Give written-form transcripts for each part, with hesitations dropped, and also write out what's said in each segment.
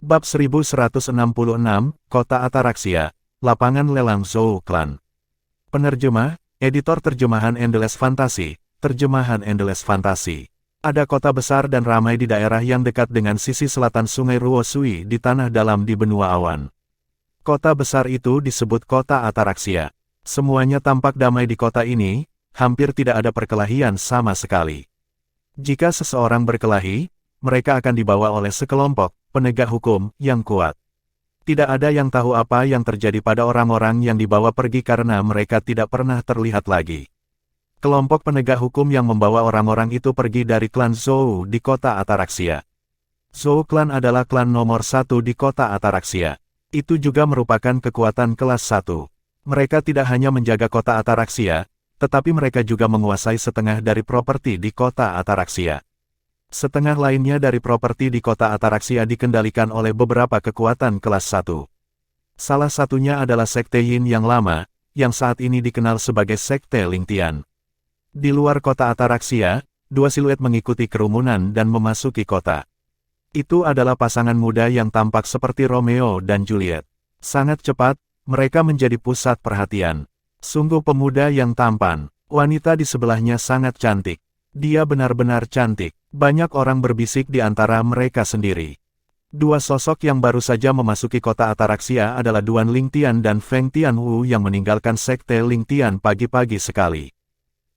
Bab 1166, Kota Ataraksia, Lapangan Lelang Zou Clan. Penerjemah, Editor Terjemahan Endless Fantasy, Terjemahan Endless Fantasy. Ada kota besar dan ramai di daerah yang dekat dengan sisi selatan Sungai Ruosui di tanah dalam di benua awan. Kota besar itu disebut Kota Ataraksia. Semuanya tampak damai di kota ini, hampir tidak ada perkelahian sama sekali. Jika seseorang berkelahi, mereka akan dibawa oleh sekelompok penegak hukum yang kuat. Tidak ada yang tahu apa yang terjadi pada orang-orang yang dibawa pergi karena mereka tidak pernah terlihat lagi. Kelompok penegak hukum yang membawa orang-orang itu pergi dari klan Zou di kota Ataraksia. Zou Clan adalah klan nomor 1 di kota Ataraksia. Itu juga merupakan kekuatan kelas 1. Mereka tidak hanya menjaga kota Ataraksia, tetapi mereka juga menguasai setengah dari properti di kota Ataraksia. Setengah lainnya dari properti di kota Ataraksia dikendalikan oleh beberapa kekuatan kelas 1. Salah satunya adalah Sekte Yin yang lama, yang saat ini dikenal sebagai Sekte Lingtian. Di luar kota Ataraksia, dua siluet mengikuti kerumunan dan memasuki kota. Itu adalah pasangan muda yang tampak seperti Romeo dan Juliet. Sangat cepat, mereka menjadi pusat perhatian. Sungguh pemuda yang tampan. Wanita di sebelahnya sangat cantik. Dia benar-benar cantik. Banyak orang berbisik di antara mereka sendiri. Dua sosok yang baru saja memasuki kota Ataraksia adalah Duan Lingtian dan Feng Tianwu yang meninggalkan Sekte Lingtian pagi-pagi sekali.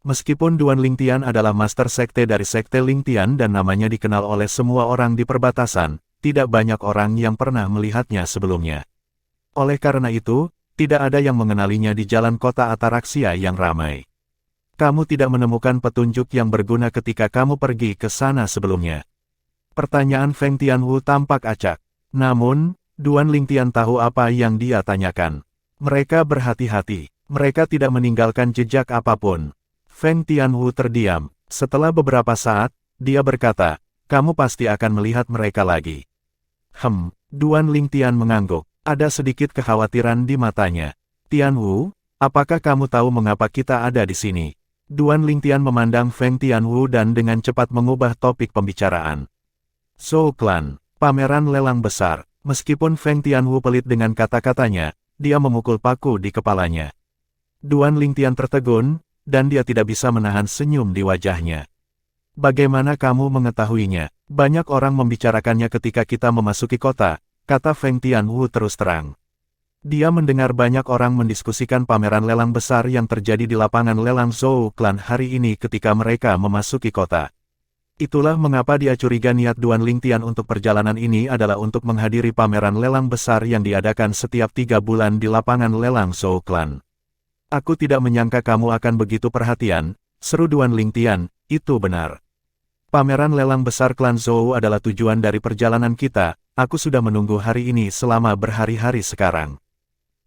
Meskipun Duan Lingtian adalah master sekte dari Sekte Lingtian dan namanya dikenal oleh semua orang di perbatasan, tidak banyak orang yang pernah melihatnya sebelumnya. Oleh karena itu, tidak ada yang mengenalinya di jalan kota Ataraksia yang ramai. Kamu tidak menemukan petunjuk yang berguna ketika kamu pergi ke sana sebelumnya. Pertanyaan Feng Tianwu tampak acak. Namun, Duan Lingtian tahu apa yang dia tanyakan. Mereka berhati-hati. Mereka tidak meninggalkan jejak apapun. Feng Tianwu terdiam. Setelah beberapa saat, dia berkata, kamu pasti akan melihat mereka lagi. Duan Lingtian mengangguk. Ada sedikit kekhawatiran di matanya. Tianwu, apakah kamu tahu mengapa kita ada di sini? Duan Lingtian memandang Feng Tianwu dan dengan cepat mengubah topik pembicaraan. Zou Clan, pameran lelang besar. Meskipun Feng Tianwu pelit dengan kata-katanya, dia memukul paku di kepalanya. Duan Lingtian tertegun, dan dia tidak bisa menahan senyum di wajahnya. Bagaimana kamu mengetahuinya? Banyak orang membicarakannya ketika kita memasuki kota, kata Feng Tianwu terus terang. Dia mendengar banyak orang mendiskusikan pameran lelang besar yang terjadi di lapangan lelang Zou Clan hari ini ketika mereka memasuki kota. Itulah mengapa dia curiga niat Duan Lingtian untuk perjalanan ini adalah untuk menghadiri pameran lelang besar yang diadakan setiap 3 bulan di lapangan lelang Zou Clan. Aku tidak menyangka kamu akan begitu perhatian, seru Duan Lingtian, itu benar. Pameran lelang besar klan Zou adalah tujuan dari perjalanan kita, aku sudah menunggu hari ini selama berhari-hari sekarang.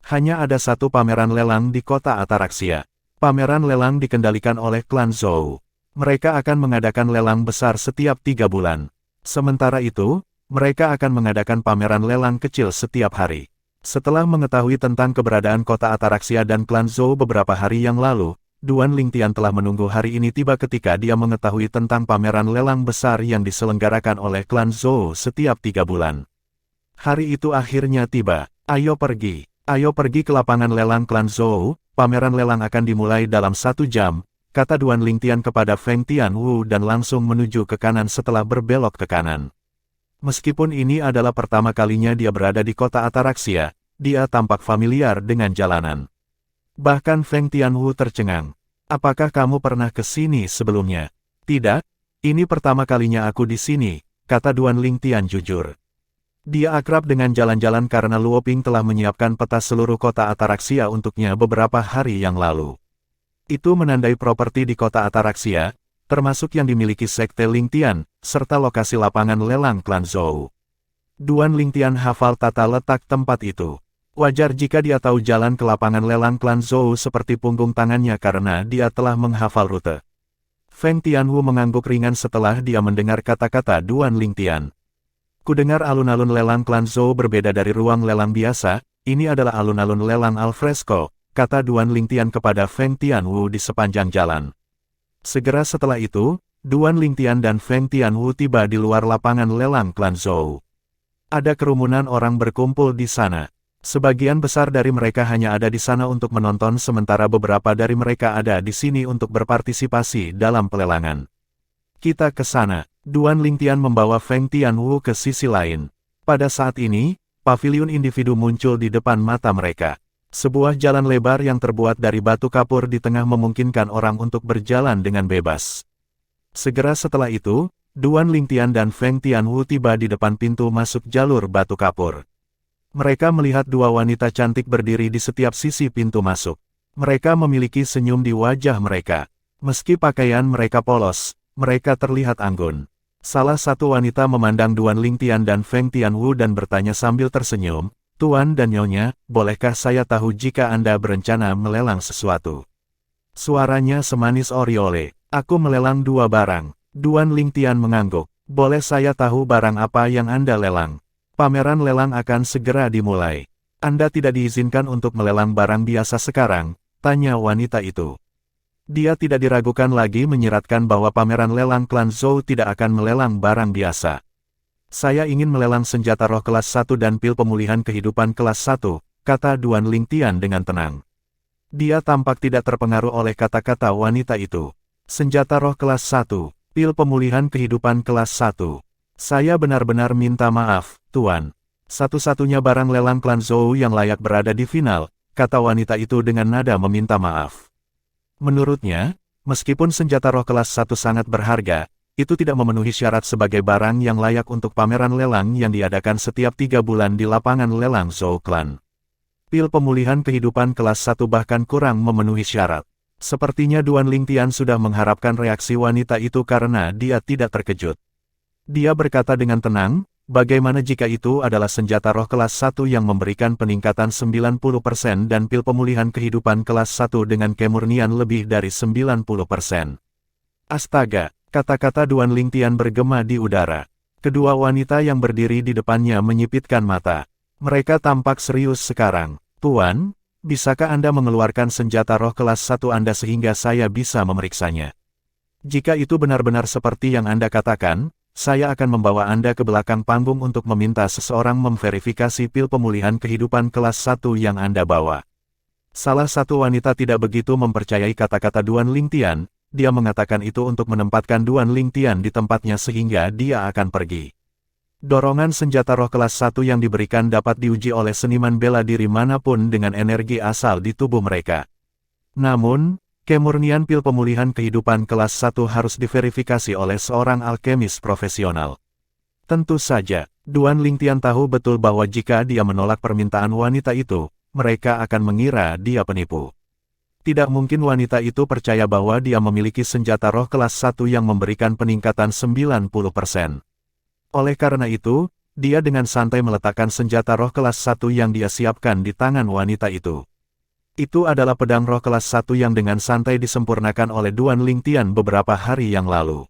Hanya ada satu pameran lelang di kota Ataraksia. Pameran lelang dikendalikan oleh klan Zou. Mereka akan mengadakan lelang besar setiap 3 bulan. Sementara itu, mereka akan mengadakan pameran lelang kecil setiap hari. Setelah mengetahui tentang keberadaan kota Ataraksia dan klan Zou beberapa hari yang lalu, Duan Lingtian telah menunggu hari ini tiba ketika dia mengetahui tentang pameran lelang besar yang diselenggarakan oleh klan Zou setiap 3 bulan. Hari itu akhirnya tiba. Ayo pergi. Ayo pergi ke lapangan lelang klan Zou, pameran lelang akan dimulai dalam 1 jam, kata Duan Lingtian kepada Feng Tianwu dan langsung menuju ke kanan setelah berbelok ke kanan. Meskipun ini adalah pertama kalinya dia berada di kota Ataraksia, dia tampak familiar dengan jalanan. Bahkan Feng Tianwu tercengang. Apakah kamu pernah ke sini sebelumnya? Tidak, ini pertama kalinya aku di sini, kata Duan Lingtian jujur. Dia akrab dengan jalan-jalan karena Luoping telah menyiapkan peta seluruh kota Ataraksia untuknya beberapa hari yang lalu. Itu menandai properti di kota Ataraksia, termasuk yang dimiliki Sekte Lingtian, serta lokasi lapangan lelang klan Zou. Duan Lingtian hafal tata letak tempat itu. Wajar jika dia tahu jalan ke lapangan lelang klan Zou seperti punggung tangannya karena dia telah menghafal rute. Feng Tianwu mengangguk ringan setelah dia mendengar kata-kata Duan Lingtian. Kudengar alun-alun lelang klan Zou berbeda dari ruang lelang biasa, ini adalah alun-alun lelang alfresco, kata Duan Lingtian kepada Feng Tianwu di sepanjang jalan. Segera setelah itu, Duan Lingtian dan Feng Tianwu tiba di luar lapangan lelang klan Zou. Ada kerumunan orang berkumpul di sana. Sebagian besar dari mereka hanya ada di sana untuk menonton sementara beberapa dari mereka ada di sini untuk berpartisipasi dalam pelelangan. Kita ke sana. Duan Lingtian membawa Feng Tianwu ke sisi lain. Pada saat ini, pavilion individu muncul di depan mata mereka. Sebuah jalan lebar yang terbuat dari batu kapur di tengah memungkinkan orang untuk berjalan dengan bebas. Segera setelah itu, Duan Lingtian dan Feng Tianwu tiba di depan pintu masuk jalur batu kapur. Mereka melihat dua wanita cantik berdiri di setiap sisi pintu masuk. Mereka memiliki senyum di wajah mereka. Meski pakaian mereka polos, mereka terlihat anggun. Salah satu wanita memandang Duan Lingtian dan Feng Tianwu dan bertanya sambil tersenyum, "Tuan dan Nyonya, bolehkah saya tahu jika Anda berencana melelang sesuatu?" Suaranya semanis oriole. "Aku melelang dua barang." Duan Lingtian mengangguk. "Boleh saya tahu barang apa yang Anda lelang?" "Pameran lelang akan segera dimulai. Anda tidak diizinkan untuk melelang barang biasa sekarang," tanya wanita itu. Dia tidak diragukan lagi menyiratkan bahwa pameran lelang klan Zhou tidak akan melelang barang biasa. "Saya ingin melelang senjata roh kelas 1 dan pil pemulihan kehidupan kelas 1, kata Duan Lingtian dengan tenang. Dia tampak tidak terpengaruh oleh kata-kata wanita itu. "Senjata roh kelas 1, pil pemulihan kehidupan kelas 1. Saya benar-benar minta maaf, Tuan. Satu-satunya barang lelang klan Zhou yang layak berada di final," kata wanita itu dengan nada meminta maaf. Menurutnya, meskipun senjata roh kelas 1 sangat berharga, itu tidak memenuhi syarat sebagai barang yang layak untuk pameran lelang yang diadakan setiap 3 bulan di lapangan lelang Zhou Clan. Pil pemulihan kehidupan kelas 1 bahkan kurang memenuhi syarat. Sepertinya Duan Lingtian sudah mengharapkan reaksi wanita itu karena dia tidak terkejut. Dia berkata dengan tenang, "Bagaimana jika itu adalah senjata roh kelas 1 yang memberikan peningkatan 90% dan pil pemulihan kehidupan kelas 1 dengan kemurnian lebih dari 90%. Astaga, kata-kata Duan Lingtian bergema di udara. Kedua wanita yang berdiri di depannya menyipitkan mata. Mereka tampak serius sekarang. "Tuan, bisakah Anda mengeluarkan senjata roh kelas 1 Anda sehingga saya bisa memeriksanya? Jika itu benar-benar seperti yang Anda katakan, saya akan membawa Anda ke belakang panggung untuk meminta seseorang memverifikasi pil pemulihan kehidupan kelas 1 yang Anda bawa." Salah satu wanita tidak begitu mempercayai kata-kata Duan Lingtian, dia mengatakan itu untuk menempatkan Duan Lingtian di tempatnya sehingga dia akan pergi. Dorongan senjata roh kelas 1 yang diberikan dapat diuji oleh seniman bela diri manapun dengan energi asal di tubuh mereka. Namun, kemurnian pil pemulihan kehidupan kelas 1 harus diverifikasi oleh seorang alkemis profesional. Tentu saja, Duan Lingtian tahu betul bahwa jika dia menolak permintaan wanita itu, mereka akan mengira dia penipu. Tidak mungkin wanita itu percaya bahwa dia memiliki senjata roh kelas 1 yang memberikan peningkatan 90%. Oleh karena itu, dia dengan santai meletakkan senjata roh kelas 1 yang dia siapkan di tangan wanita itu. Itu adalah pedang roh kelas 1 yang dengan santai disempurnakan oleh Duan Lingtian beberapa hari yang lalu.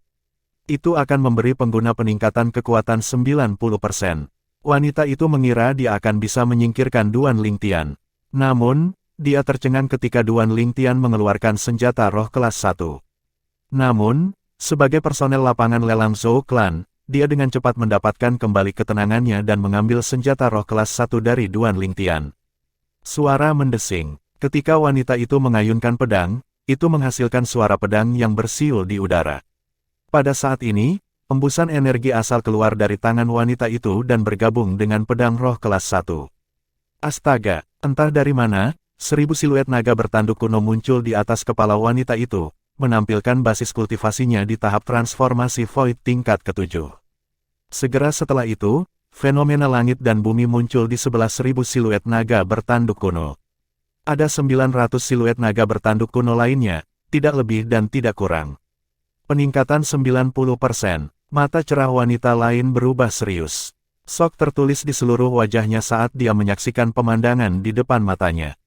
Itu akan memberi pengguna peningkatan kekuatan 90%. Wanita itu mengira dia akan bisa menyingkirkan Duan Lingtian. Namun, dia tercengang ketika Duan Lingtian mengeluarkan senjata roh kelas 1. Namun, sebagai personel lapangan lelang Zhou Clan, dia dengan cepat mendapatkan kembali ketenangannya dan mengambil senjata roh kelas 1 dari Duan Lingtian. Suara mendesing. Ketika wanita itu mengayunkan pedang, itu menghasilkan suara pedang yang bersiul di udara. Pada saat ini, embusan energi asal keluar dari tangan wanita itu dan bergabung dengan pedang roh kelas 1. Astaga, entah dari mana, 1000 siluet naga bertanduk kuno muncul di atas kepala wanita itu, menampilkan basis kultivasinya di tahap transformasi Void tingkat ke-7. Segera setelah itu, fenomena langit dan bumi muncul di sebelah 1000 siluet naga bertanduk kuno. Ada 900 siluet naga bertanduk kuno lainnya, tidak lebih dan tidak kurang. Peningkatan 90%, mata cerah wanita lain berubah serius. Sok tertulis di seluruh wajahnya saat dia menyaksikan pemandangan di depan matanya.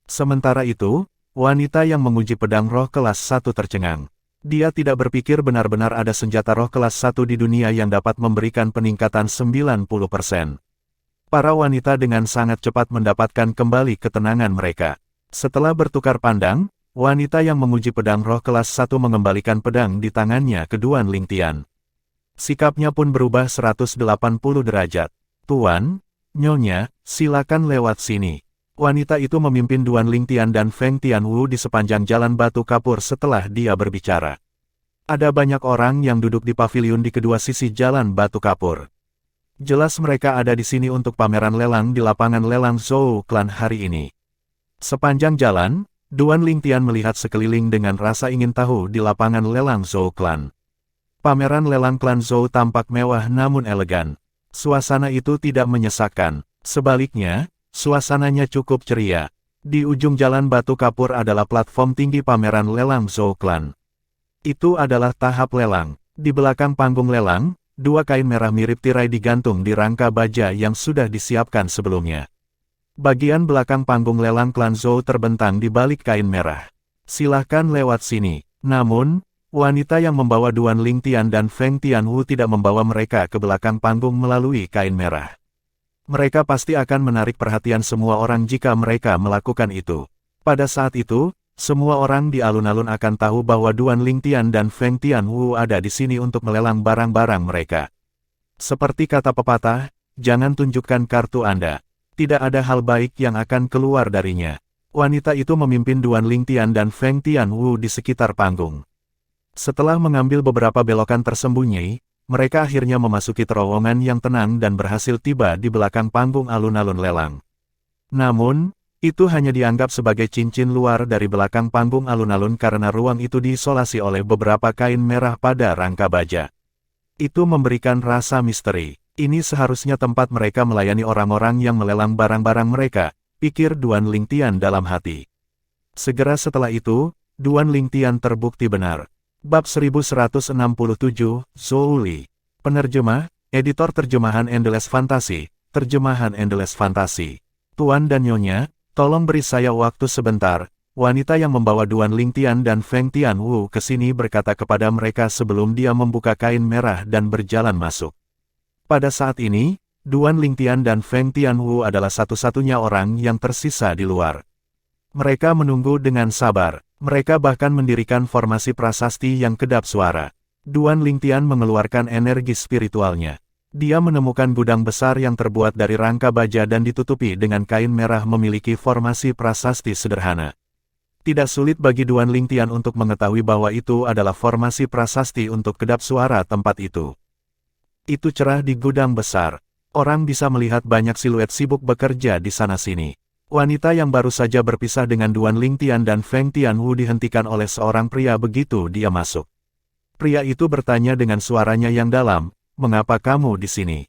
Sementara itu, wanita yang menguji pedang roh kelas 1 tercengang. Dia tidak berpikir benar-benar ada senjata roh kelas 1 di dunia yang dapat memberikan peningkatan 90%. Para wanita dengan sangat cepat mendapatkan kembali ketenangan mereka. Setelah bertukar pandang, wanita yang menguji pedang roh kelas 1 mengembalikan pedang di tangannya ke Duan Lingtian. Sikapnya pun berubah 180 derajat. Tuan, Nyonya, silakan lewat sini. Wanita itu memimpin Duan Lingtian dan Feng Tianwu di sepanjang jalan batu kapur setelah dia berbicara. Ada banyak orang yang duduk di paviliun di kedua sisi jalan batu kapur. Jelas mereka ada di sini untuk pameran lelang di lapangan lelang Zhou Clan hari ini. Sepanjang jalan, Duan Lingtian melihat sekeliling dengan rasa ingin tahu di lapangan lelang Zhou Clan. Pameran lelang klan Zhou tampak mewah namun elegan. Suasana itu tidak menyesakkan. Sebaliknya, suasananya cukup ceria. Di ujung jalan batu kapur adalah platform tinggi pameran lelang Zhou Clan. Itu adalah tahap lelang. Di belakang panggung lelang, dua kain merah mirip tirai digantung di rangka baja yang sudah disiapkan sebelumnya. Bagian belakang panggung lelang klan Zhou terbentang di balik kain merah. Silahkan lewat sini. Namun, wanita yang membawa Duan Lingtian dan Feng Tianwu tidak membawa mereka ke belakang panggung melalui kain merah. Mereka pasti akan menarik perhatian semua orang jika mereka melakukan itu. Pada saat itu, semua orang di alun-alun akan tahu bahwa Duan Lingtian dan Feng Tianwu ada di sini untuk melelang barang-barang mereka. Seperti kata pepatah, jangan tunjukkan kartu Anda. Tidak ada hal baik yang akan keluar darinya. Wanita itu memimpin Duan Lingtian dan Feng Tianwu di sekitar panggung. Setelah mengambil beberapa belokan tersembunyi, mereka akhirnya memasuki terowongan yang tenang dan berhasil tiba di belakang panggung alun-alun lelang. Namun, itu hanya dianggap sebagai cincin luar dari belakang panggung alun-alun karena ruang itu diisolasi oleh beberapa kain merah pada rangka baja. Itu memberikan rasa misteri. Ini seharusnya tempat mereka melayani orang-orang yang melelang barang-barang mereka, pikir Duan Lingtian dalam hati. Segera setelah itu, Duan Lingtian terbukti benar. Bab 1167, Zhou Li. Penerjemah, editor terjemahan Endless Fantasy, terjemahan Endless Fantasy. Tuan dan Nyonya, tolong beri saya waktu sebentar. Wanita yang membawa Duan Lingtian dan Feng Tianwu ke sini berkata kepada mereka sebelum dia membuka kain merah dan berjalan masuk. Pada saat ini, Duan Lingtian dan Feng Tianwu adalah satu-satunya orang yang tersisa di luar. Mereka menunggu dengan sabar. Mereka bahkan mendirikan formasi prasasti yang kedap suara. Duan Lingtian mengeluarkan energi spiritualnya. Dia menemukan gudang besar yang terbuat dari rangka baja dan ditutupi dengan kain merah memiliki formasi prasasti sederhana. Tidak sulit bagi Duan Lingtian untuk mengetahui bahwa itu adalah formasi prasasti untuk kedap suara tempat itu. Itu cerah di gudang besar. Orang bisa melihat banyak siluet sibuk bekerja di sana-sini. Wanita yang baru saja berpisah dengan Duan Lingtian dan Feng Tianwu dihentikan oleh seorang pria begitu dia masuk. Pria itu bertanya dengan suaranya yang dalam, "Mengapa kamu di sini?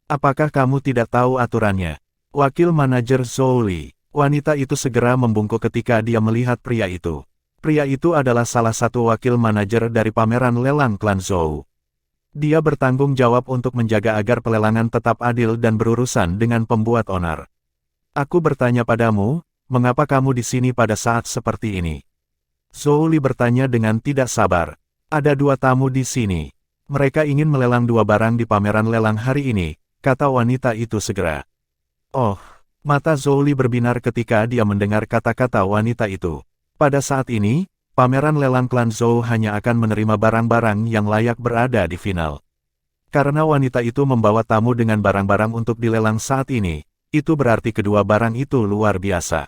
Apakah kamu tidak tahu aturannya?" Wakil manajer Zhou Li. Wanita itu segera membungkuk ketika dia melihat pria itu. Pria itu adalah salah satu wakil manajer dari pameran lelang klan Zhou. Dia bertanggung jawab untuk menjaga agar pelelangan tetap adil dan berurusan dengan pembuat onar. "Aku bertanya padamu, mengapa kamu di sini pada saat seperti ini?" Zhou Li bertanya dengan tidak sabar. "Ada dua tamu di sini. Mereka ingin melelang dua barang di pameran lelang hari ini," kata wanita itu segera. Oh, mata Zhou Li berbinar ketika dia mendengar kata-kata wanita itu. Pada saat ini, pameran lelang klan Zhou hanya akan menerima barang-barang yang layak berada di final. Karena wanita itu membawa tamu dengan barang-barang untuk dilelang saat ini, itu berarti kedua barang itu luar biasa.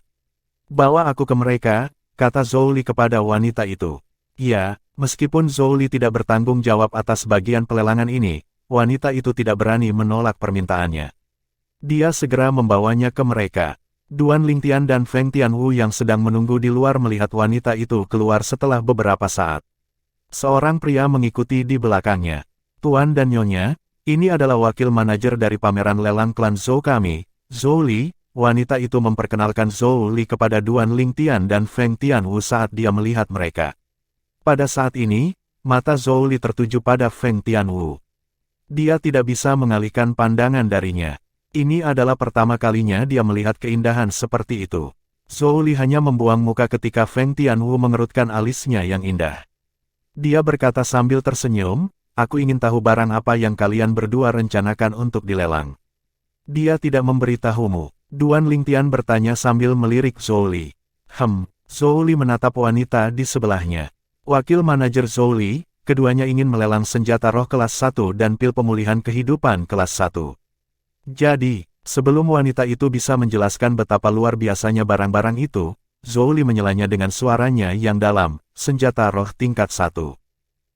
"Bawa aku ke mereka," kata Zhou Li kepada wanita itu. Ya, meskipun Zhou Li tidak bertanggung jawab atas bagian pelelangan ini, wanita itu tidak berani menolak permintaannya. Dia segera membawanya ke mereka. Duan Lingtian dan Feng Tianwu yang sedang menunggu di luar melihat wanita itu keluar setelah beberapa saat. Seorang pria mengikuti di belakangnya. "Tuan dan Nyonya, ini adalah wakil manajer dari pameran lelang klan Zhou kami, Zhou Li." Wanita itu memperkenalkan Zhou Li kepada Duan Lingtian dan Feng Tianwu saat dia melihat mereka. Pada saat ini, mata Zhou Li tertuju pada Feng Tianwu. Dia tidak bisa mengalihkan pandangan darinya. Ini adalah pertama kalinya dia melihat keindahan seperti itu. Zhou Li hanya membuang muka ketika Feng Tianwu mengerutkan alisnya yang indah. Dia berkata sambil tersenyum, "Aku ingin tahu barang apa yang kalian berdua rencanakan untuk dilelang." "Dia tidak memberitahumu?" Duan Lingtian bertanya sambil melirik Zhou Li. Zhou Li menatap wanita di sebelahnya. Wakil manajer Zhou Li, keduanya ingin melelang senjata roh kelas 1 dan pil pemulihan kehidupan kelas 1. Jadi, sebelum wanita itu bisa menjelaskan betapa luar biasanya barang-barang itu, Zhou Li menyelanya dengan suaranya yang dalam, senjata roh tingkat 1.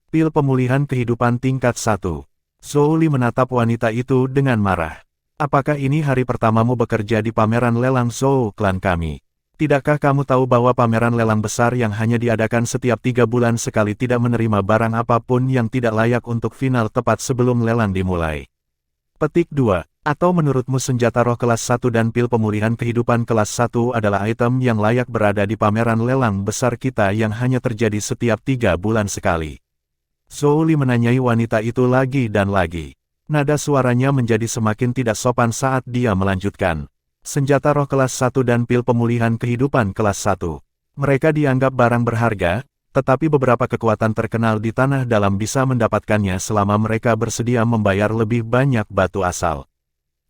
Pil pemulihan kehidupan tingkat 1. Zhou Li menatap wanita itu dengan marah. Apakah ini hari pertamamu bekerja di pameran lelang Zhou klan kami? Tidakkah kamu tahu bahwa pameran lelang besar yang hanya diadakan setiap 3 bulan sekali tidak menerima barang apapun yang tidak layak untuk final tepat sebelum lelang dimulai? Petik 2. Atau menurutmu senjata roh kelas 1 dan pil pemulihan kehidupan kelas 1 adalah item yang layak berada di pameran lelang besar kita yang hanya terjadi setiap 3 bulan sekali? Zhou Li menanyai wanita itu lagi dan lagi. Nada suaranya menjadi semakin tidak sopan saat dia melanjutkan. Senjata roh kelas 1 dan pil pemulihan kehidupan kelas 1. Mereka dianggap barang berharga, tetapi beberapa kekuatan terkenal di tanah dalam bisa mendapatkannya selama mereka bersedia membayar lebih banyak batu asal.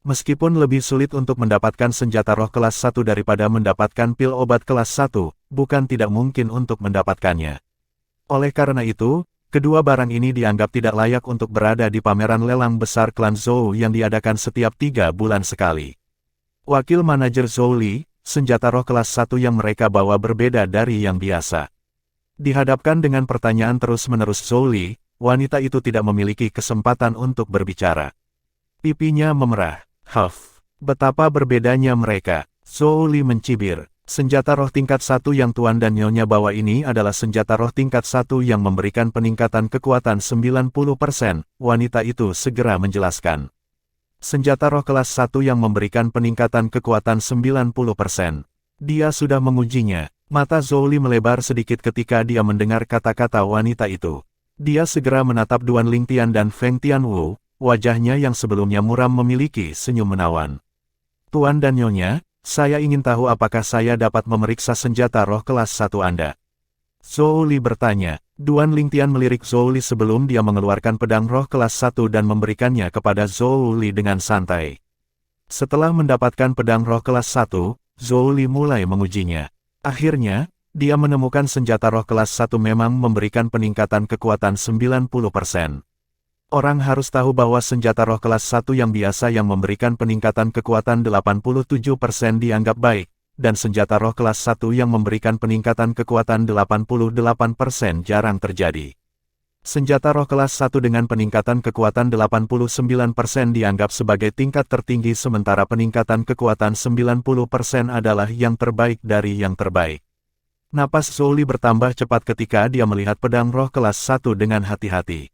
Meskipun lebih sulit untuk mendapatkan senjata roh kelas 1 daripada mendapatkan pil obat kelas 1, bukan tidak mungkin untuk mendapatkannya. Oleh karena itu, kedua barang ini dianggap tidak layak untuk berada di pameran lelang besar klan Zhou yang diadakan setiap 3 bulan sekali. Wakil manajer Zhou Li, senjata roh kelas 1 yang mereka bawa berbeda dari yang biasa. Dihadapkan dengan pertanyaan terus-menerus Zhou Li, wanita itu tidak memiliki kesempatan untuk berbicara. Pipinya memerah. Betapa berbedanya mereka. Zhou Li mencibir. Senjata roh tingkat 1 yang Tuan dan Nyonya bawa ini adalah senjata roh tingkat 1 yang memberikan peningkatan kekuatan 90%, wanita itu segera menjelaskan. Senjata roh kelas 1 yang memberikan peningkatan kekuatan 90%. Dia sudah mengujinya. Mata Zhou Li melebar sedikit ketika dia mendengar kata-kata wanita itu. Dia segera menatap Duan Lingtian dan Feng Tianwu, wajahnya yang sebelumnya muram memiliki senyum menawan. Tuan dan Nyonya, saya ingin tahu apakah saya dapat memeriksa senjata roh kelas 1 Anda? Zhou Li bertanya. Duan Lingtian melirik Zhou Li sebelum dia mengeluarkan pedang roh kelas 1 dan memberikannya kepada Zhou Li dengan santai. Setelah mendapatkan pedang roh kelas 1, Zhou Li mulai mengujinya. Akhirnya, dia menemukan senjata roh kelas 1 memang memberikan peningkatan kekuatan 90%. Orang harus tahu bahwa senjata roh kelas 1 yang biasa yang memberikan peningkatan kekuatan 87% dianggap baik, dan senjata roh kelas 1 yang memberikan peningkatan kekuatan 88% jarang terjadi. Senjata roh kelas 1 dengan peningkatan kekuatan 89% dianggap sebagai tingkat tertinggi sementara peningkatan kekuatan 90% adalah yang terbaik dari yang terbaik. Napas Zhou Li bertambah cepat ketika dia melihat pedang roh kelas 1 dengan hati-hati.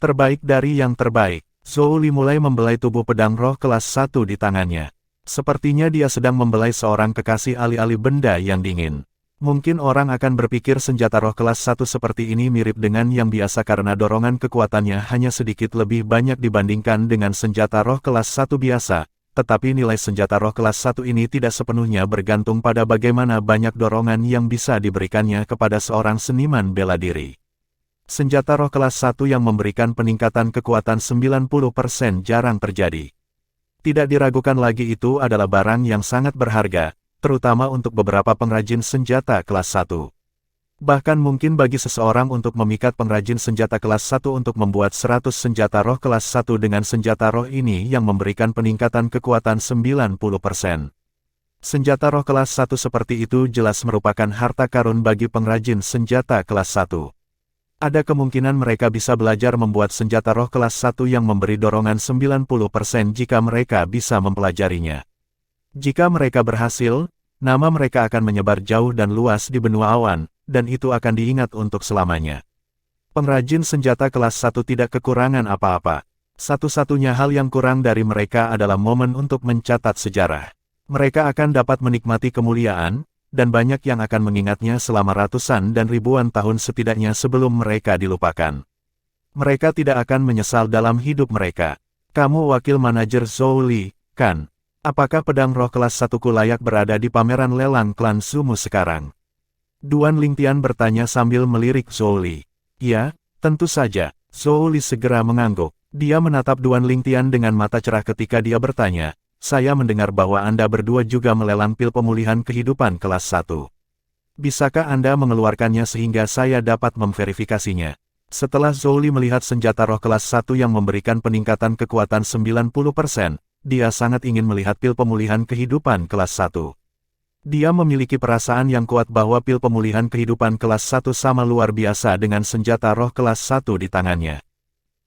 Terbaik dari yang terbaik, Zhou Li mulai membelai tubuh pedang roh kelas 1 di tangannya. Sepertinya dia sedang membelai seorang kekasih alih-alih benda yang dingin. Mungkin orang akan berpikir senjata roh kelas 1 seperti ini mirip dengan yang biasa karena dorongan kekuatannya hanya sedikit lebih banyak dibandingkan dengan senjata roh kelas 1 biasa, tetapi nilai senjata roh kelas 1 ini tidak sepenuhnya bergantung pada bagaimana banyak dorongan yang bisa diberikannya kepada seorang seniman bela diri. Senjata roh kelas 1 yang memberikan peningkatan kekuatan 90% jarang terjadi. Tidak diragukan lagi itu adalah barang yang sangat berharga, terutama untuk beberapa pengrajin senjata kelas 1. Bahkan mungkin bagi seseorang untuk memikat pengrajin senjata kelas 1 untuk membuat 100 senjata roh kelas 1 dengan senjata roh ini yang memberikan peningkatan kekuatan 90%. Senjata roh kelas 1 seperti itu jelas merupakan harta karun bagi pengrajin senjata kelas 1. Ada kemungkinan mereka bisa belajar membuat senjata roh kelas 1 yang memberi dorongan 90% jika mereka bisa mempelajarinya. Jika mereka berhasil, nama mereka akan menyebar jauh dan luas di benua awan, dan itu akan diingat untuk selamanya. Pengrajin senjata kelas 1 tidak kekurangan apa-apa. Satu-satunya hal yang kurang dari mereka adalah momen untuk mencatat sejarah. Mereka akan dapat menikmati kemuliaan, dan banyak yang akan mengingatnya selama ratusan dan ribuan tahun setidaknya sebelum mereka dilupakan. Mereka tidak akan menyesal dalam hidup mereka. Kamu wakil manajer Zhou Li, kan? Apakah pedang roh kelas 1ku layak berada di pameran lelang klan Sumu sekarang? Duan Lingtian bertanya sambil melirik Zhou Li. Ya, tentu saja. Zhou Li segera mengangguk. Dia menatap Duan Lingtian dengan mata cerah ketika dia bertanya, saya mendengar bahwa Anda berdua juga melelang pil pemulihan kehidupan kelas 1. Bisakah Anda mengeluarkannya sehingga saya dapat memverifikasinya? Setelah Zhou Li melihat senjata roh kelas 1 yang memberikan peningkatan kekuatan 90%, dia sangat ingin melihat pil pemulihan kehidupan kelas 1. Dia memiliki perasaan yang kuat bahwa pil pemulihan kehidupan kelas 1 sama luar biasa dengan senjata roh kelas 1 di tangannya.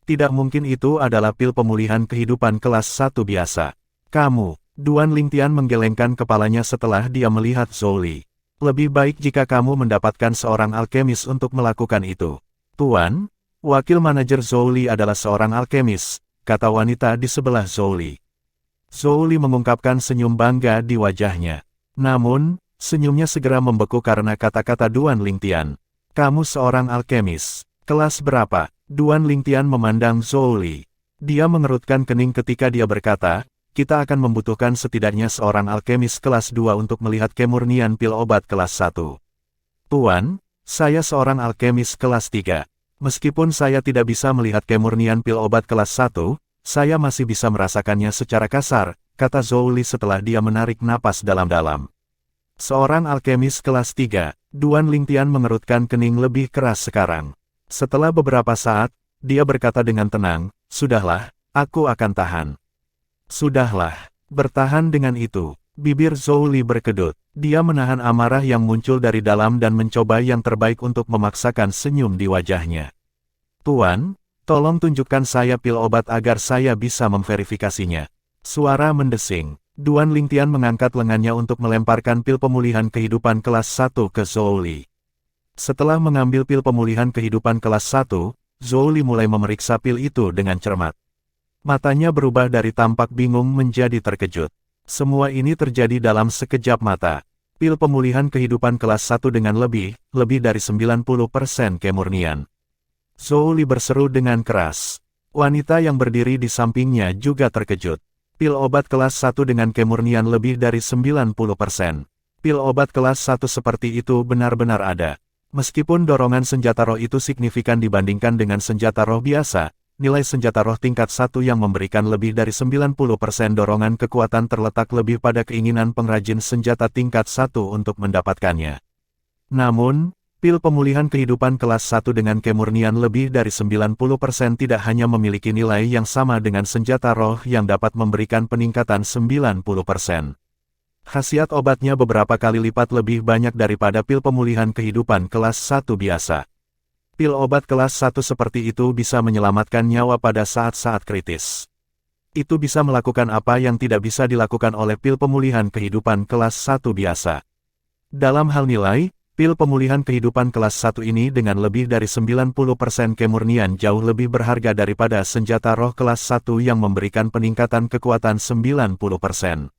Tidak mungkin itu adalah pil pemulihan kehidupan kelas 1 biasa. Kamu, Duan Lingtian menggelengkan kepalanya setelah dia melihat Zhou Li. Lebih baik jika kamu mendapatkan seorang alkemis untuk melakukan itu. Tuan, wakil manajer Zhou Li adalah seorang alkemis, kata wanita di sebelah Zhou Li. Zhou Li mengungkapkan senyum bangga di wajahnya. Namun, senyumnya segera membeku karena kata-kata Duan Lingtian. Kamu seorang alkemis. Kelas berapa? Duan Lingtian memandang Zhou Li. Dia mengerutkan kening ketika dia berkata, kita akan membutuhkan setidaknya seorang alkemis kelas 2 untuk melihat kemurnian pil obat kelas 1. Tuan, saya seorang alkemis kelas 3. Meskipun saya tidak bisa melihat kemurnian pil obat kelas 1, saya masih bisa merasakannya secara kasar, kata Zhou Li setelah dia menarik napas dalam-dalam. Seorang alkemis kelas 3, Duan Lingtian mengerutkan kening lebih keras sekarang. Setelah beberapa saat, dia berkata dengan tenang, sudahlah, aku akan tahan. Sudahlah, bertahan dengan itu. Bibir Zhou Li berkedut. Dia menahan amarah yang muncul dari dalam dan mencoba yang terbaik untuk memaksakan senyum di wajahnya. Tuan, tolong tunjukkan saya pil obat agar saya bisa memverifikasinya. Suara mendesing. Duan Lingtian mengangkat lengannya untuk melemparkan pil pemulihan kehidupan kelas 1 ke Zhou Li. Setelah mengambil pil pemulihan kehidupan kelas 1, Zhou Li mulai memeriksa pil itu dengan cermat. Matanya berubah dari tampak bingung menjadi terkejut. Semua ini terjadi dalam sekejap mata. Pil pemulihan kehidupan kelas 1 dengan lebih dari 90% kemurnian. Zhou Li berseru dengan keras. Wanita yang berdiri di sampingnya juga terkejut. Pil obat kelas 1 dengan kemurnian lebih dari 90%. Pil obat kelas 1 seperti itu benar-benar ada. Meskipun dorongan senjata roh itu signifikan dibandingkan dengan senjata roh biasa, nilai senjata roh tingkat 1 yang memberikan lebih dari 90% dorongan kekuatan terletak lebih pada keinginan pengrajin senjata tingkat 1 untuk mendapatkannya. Namun, pil pemulihan kehidupan kelas 1 dengan kemurnian lebih dari 90% tidak hanya memiliki nilai yang sama dengan senjata roh yang dapat memberikan peningkatan 90%. Khasiat obatnya beberapa kali lipat lebih banyak daripada pil pemulihan kehidupan kelas 1 biasa. Pil obat kelas 1 seperti itu bisa menyelamatkan nyawa pada saat-saat kritis. Itu bisa melakukan apa yang tidak bisa dilakukan oleh pil pemulihan kehidupan kelas 1 biasa. Dalam hal nilai, pil pemulihan kehidupan kelas 1 ini dengan lebih dari 90% kemurnian jauh lebih berharga daripada senjata roh kelas 1 yang memberikan peningkatan kekuatan 90%.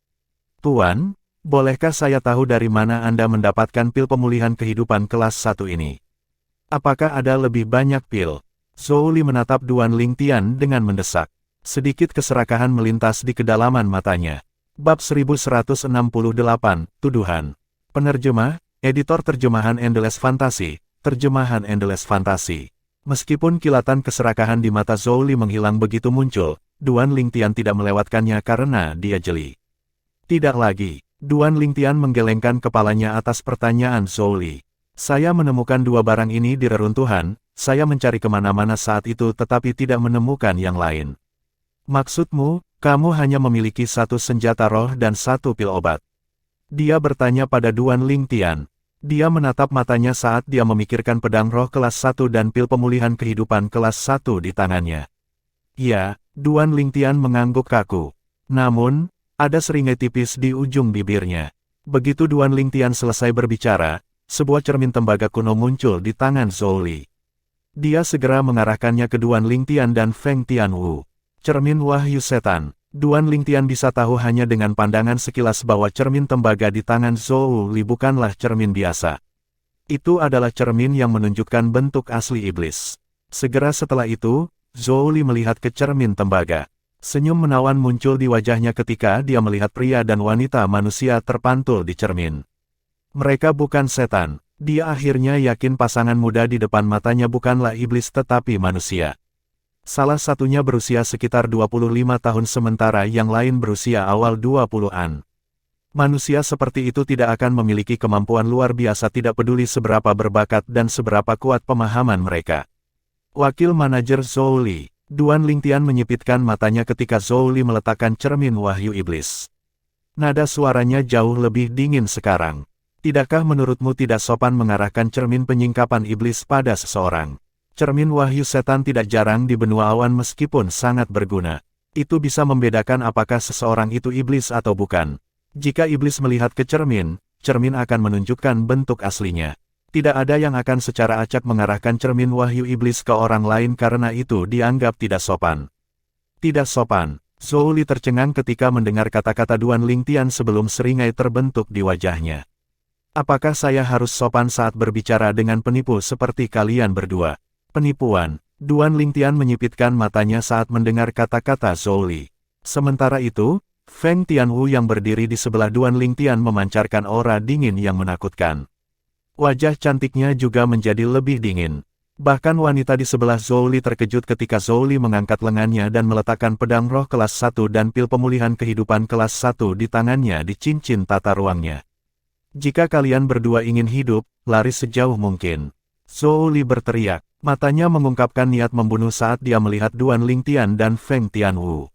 Tuan, bolehkah saya tahu dari mana Anda mendapatkan pil pemulihan kehidupan kelas 1 ini? Apakah ada lebih banyak pil? Zhou Li menatap Duan Lingtian dengan mendesak. Sedikit keserakahan melintas di kedalaman matanya. Bab 1168, Tuduhan. Penerjemah, Editor Terjemahan Endless Fantasy, Terjemahan Endless Fantasy. Meskipun kilatan keserakahan di mata Zhou Li menghilang begitu muncul, Duan Lingtian tidak melewatkannya karena dia jeli. Tidak lagi. Duan Lingtian menggelengkan kepalanya atas pertanyaan Zhou Li. Saya menemukan dua barang ini di reruntuhan, saya mencari kemana-mana saat itu tetapi tidak menemukan yang lain. Maksudmu, kamu hanya memiliki satu senjata roh dan satu pil obat? Dia bertanya pada Duan Lingtian. Dia menatap matanya saat dia memikirkan pedang roh kelas 1 dan pil pemulihan kehidupan kelas 1 di tangannya. Ya, Duan Lingtian mengangguk kaku. Namun, ada seringai tipis di ujung bibirnya. Begitu Duan Lingtian selesai berbicara, sebuah cermin tembaga kuno muncul di tangan Zhou Li. Dia segera mengarahkannya ke Duan Lingtian dan Feng Tianwu. Cermin Wahyu Setan. Duan Lingtian bisa tahu hanya dengan pandangan sekilas bahwa cermin tembaga di tangan Zhou Li bukanlah cermin biasa. Itu adalah cermin yang menunjukkan bentuk asli iblis. Segera setelah itu, Zhou Li melihat ke cermin tembaga. Senyum menawan muncul di wajahnya ketika dia melihat pria dan wanita manusia terpantul di cermin. Mereka bukan setan. Dia akhirnya yakin pasangan muda di depan matanya bukanlah iblis tetapi manusia. Salah satunya berusia sekitar 25 tahun sementara yang lain berusia awal 20-an. Manusia seperti itu tidak akan memiliki kemampuan luar biasa tidak peduli seberapa berbakat dan seberapa kuat pemahaman mereka. Wakil manajer Zhou Li. Duan Lingtian menyipitkan matanya ketika Zhou Li meletakkan cermin wahyu iblis. Nada suaranya jauh lebih dingin sekarang. Tidakkah menurutmu tidak sopan mengarahkan cermin penyingkapan iblis pada seseorang? Cermin wahyu setan tidak jarang di benua awan meskipun sangat berguna. Itu bisa membedakan apakah seseorang itu iblis atau bukan. Jika iblis melihat ke cermin, cermin akan menunjukkan bentuk aslinya. Tidak ada yang akan secara acak mengarahkan cermin wahyu iblis ke orang lain karena itu dianggap tidak sopan. Tidak sopan. Zhou Li tercengang ketika mendengar kata-kata Duan Lingtian sebelum seringai terbentuk di wajahnya. Apakah saya harus sopan saat berbicara dengan penipu seperti kalian berdua? Penipuan. Duan Lingtian menyipitkan matanya saat mendengar kata-kata Zhou Li. Sementara itu, Feng Tianwu yang berdiri di sebelah Duan Lingtian memancarkan aura dingin yang menakutkan. Wajah cantiknya juga menjadi lebih dingin. Bahkan wanita di sebelah Zhou Li terkejut ketika Zhou Li mengangkat lengannya dan meletakkan pedang roh kelas 1 dan pil pemulihan kehidupan kelas 1 di tangannya di cincin tata ruangnya. Jika kalian berdua ingin hidup, lari sejauh mungkin. Zhou Li berteriak. Matanya mengungkapkan niat membunuh saat dia melihat Duan Lingtian dan Feng Tianwu.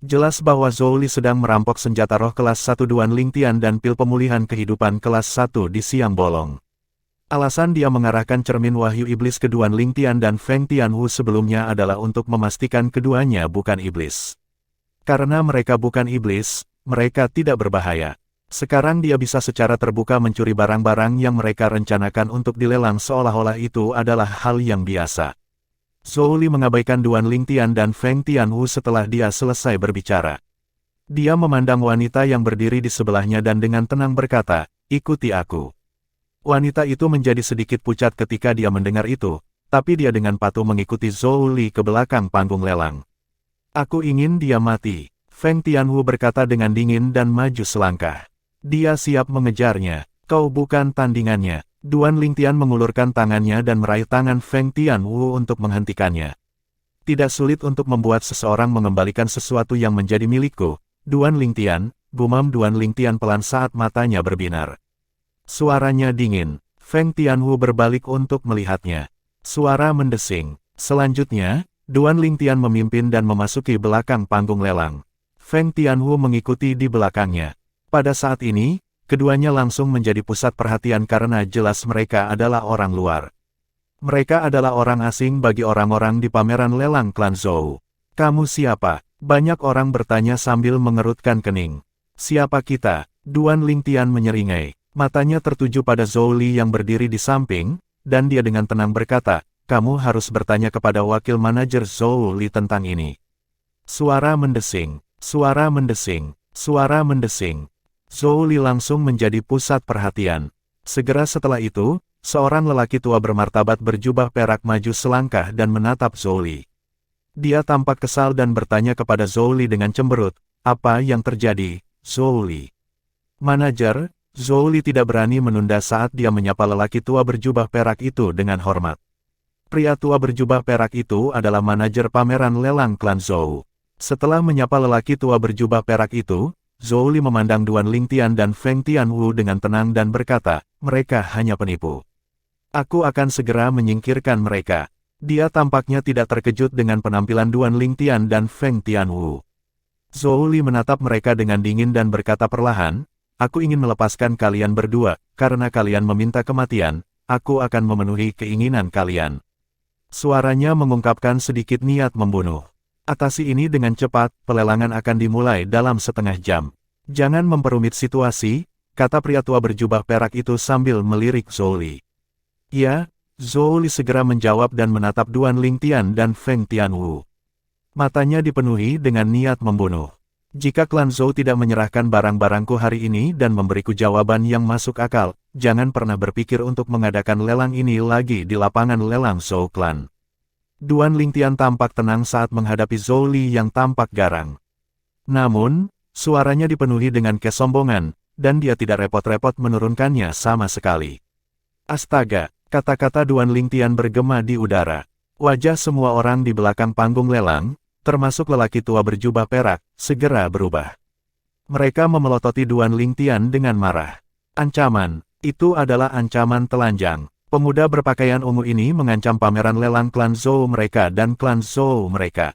Jelas bahwa Zhou Li sedang merampok senjata roh kelas 1 Duan Lingtian dan pil pemulihan kehidupan kelas 1 di siang bolong. Alasan dia mengarahkan cermin wahyu iblis ke Duan Lingtian dan Feng Tianwu sebelumnya adalah untuk memastikan keduanya bukan iblis. Karena mereka bukan iblis, mereka tidak berbahaya. Sekarang dia bisa secara terbuka mencuri barang-barang yang mereka rencanakan untuk dilelang seolah-olah itu adalah hal yang biasa. Zhou Li mengabaikan Duan Lingtian dan Feng Tianwu setelah dia selesai berbicara. Dia memandang wanita yang berdiri di sebelahnya dan dengan tenang berkata, "Ikuti aku." Wanita itu menjadi sedikit pucat ketika dia mendengar itu, tapi dia dengan patuh mengikuti Zhou Li ke belakang panggung lelang. "Aku ingin dia mati," Feng Tianwu berkata dengan dingin dan maju selangkah. Dia siap mengejarnya. "Kau bukan tandingannya." Duan Lingtian mengulurkan tangannya dan meraih tangan Feng Tianwu untuk menghentikannya. "Tidak sulit untuk membuat seseorang mengembalikan sesuatu yang menjadi milikku, Duan Lingtian," gumam Duan Lingtian pelan saat matanya berbinar. Suaranya dingin. Feng Tianwu berbalik untuk melihatnya. Suara mendesing. Selanjutnya, Duan Lingtian memimpin dan memasuki belakang panggung lelang. Feng Tianwu mengikuti di belakangnya. Pada saat ini, keduanya langsung menjadi pusat perhatian karena jelas mereka adalah orang luar. Mereka adalah orang asing bagi orang-orang di pameran lelang klan Zhou. "Kamu siapa?" Banyak orang bertanya sambil mengerutkan kening. "Siapa kita?" Duan Lingtian menyeringai. Matanya tertuju pada Zhou Li yang berdiri di samping, dan dia dengan tenang berkata, "Kamu harus bertanya kepada wakil manajer Zhou Li tentang ini." Suara mendesing, suara mendesing, suara mendesing. Zhou Li langsung menjadi pusat perhatian. Segera setelah itu, seorang lelaki tua bermartabat berjubah perak maju selangkah dan menatap Zhou Li. Dia tampak kesal dan bertanya kepada Zhou Li dengan cemberut, "Apa yang terjadi, Zhou Li?" "Manajer," Zhou Li tidak berani menunda saat dia menyapa lelaki tua berjubah perak itu dengan hormat. Pria tua berjubah perak itu adalah manajer pameran lelang klan Zhou. Setelah menyapa lelaki tua berjubah perak itu, Zhou Li memandang Duan Lingtian dan Feng Tianwu dengan tenang dan berkata, "Mereka hanya penipu. Aku akan segera menyingkirkan mereka." Dia tampaknya tidak terkejut dengan penampilan Duan Lingtian dan Feng Tianwu. Zhou Li menatap mereka dengan dingin dan berkata perlahan, "Aku ingin melepaskan kalian berdua, karena kalian meminta kematian, aku akan memenuhi keinginan kalian." Suaranya mengungkapkan sedikit niat membunuh. "Atasi ini dengan cepat, pelelangan akan dimulai dalam setengah jam. Jangan memperumit situasi," kata pria tua berjubah perak itu sambil melirik Zhou Li. "Ya," Zhou Li segera menjawab dan menatap Duan Lingtian dan Feng Tianwu. Matanya dipenuhi dengan niat membunuh. "Jika klan Zhou tidak menyerahkan barang-barangku hari ini dan memberiku jawaban yang masuk akal, jangan pernah berpikir untuk mengadakan lelang ini lagi di lapangan lelang Zhou Clan." Duan Lingtian tampak tenang saat menghadapi Zhou Li yang tampak garang. Namun, suaranya dipenuhi dengan kesombongan, dan dia tidak repot-repot menurunkannya sama sekali. "Astaga," kata-kata Duan Lingtian bergema di udara. Wajah semua orang di belakang panggung lelang, termasuk lelaki tua berjubah perak, segera berubah. Mereka memelototi Duan Lingtian dengan marah. Ancaman, itu adalah ancaman telanjang. Pemuda berpakaian ungu ini mengancam pameran lelang klan Zhou mereka dan klan Zhou mereka.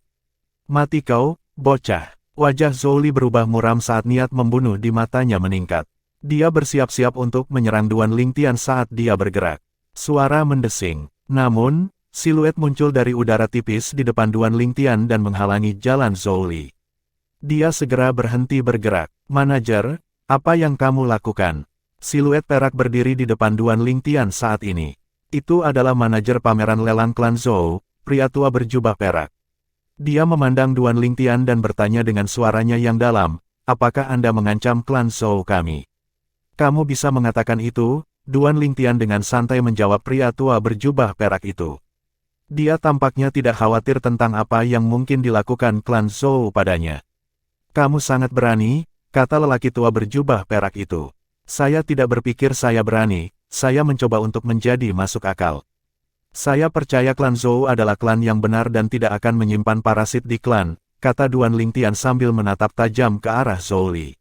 Mati kau, bocah. Wajah Zhou Li berubah muram saat niat membunuh di matanya meningkat. Dia bersiap-siap untuk menyerang Duan Lingtian saat dia bergerak. Suara mendesing. Namun, siluet muncul dari udara tipis di depan Duan Lingtian dan menghalangi jalan Zhou Li. Dia segera berhenti bergerak. Manajer, apa yang kamu lakukan? Siluet perak berdiri di depan Duan Lingtian saat ini. Itu adalah manajer pameran lelang klan Zhou, pria tua berjubah perak. Dia memandang Duan Lingtian dan bertanya dengan suaranya yang dalam, apakah Anda mengancam klan Zhou kami? Kamu bisa mengatakan itu, Duan Lingtian dengan santai menjawab pria tua berjubah perak itu. Dia tampaknya tidak khawatir tentang apa yang mungkin dilakukan klan Zhou padanya. Kamu sangat berani, kata lelaki tua berjubah perak itu. Saya tidak berpikir saya berani, saya mencoba untuk menjadi masuk akal. Saya percaya klan Zhou adalah klan yang benar dan tidak akan menyimpan parasit di klan, kata Duan Lingtian sambil menatap tajam ke arah Zhou Li.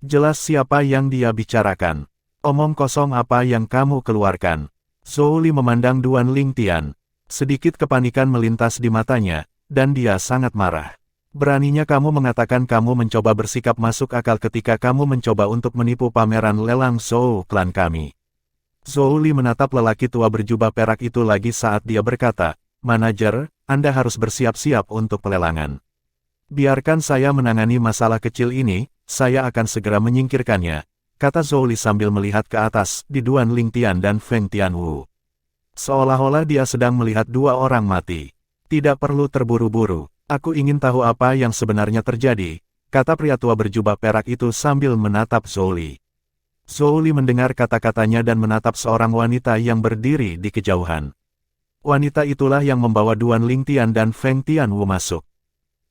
Jelas siapa yang dia bicarakan. Omong kosong apa yang kamu keluarkan. Zhou Li memandang Duan Lingtian. Sedikit kepanikan melintas di matanya, dan dia sangat marah. Beraninya kamu mengatakan kamu mencoba bersikap masuk akal ketika kamu mencoba untuk menipu pameran lelang Zhou klan kami. Zhou Li menatap lelaki tua berjubah perak itu lagi saat dia berkata, Manajer, Anda harus bersiap-siap untuk pelelangan. Biarkan saya menangani masalah kecil ini, saya akan segera menyingkirkannya, kata Zhou Li sambil melihat ke atas di Duan Lingtian dan Feng Tianwu. Seolah-olah dia sedang melihat dua orang mati. Tidak perlu terburu-buru. Aku ingin tahu apa yang sebenarnya terjadi, kata pria tua berjubah perak itu sambil menatap Zhou Li. Zhou Li mendengar kata-katanya dan menatap seorang wanita yang berdiri di kejauhan. Wanita itulah yang membawa Duan Lingtian dan Feng Tianwu masuk.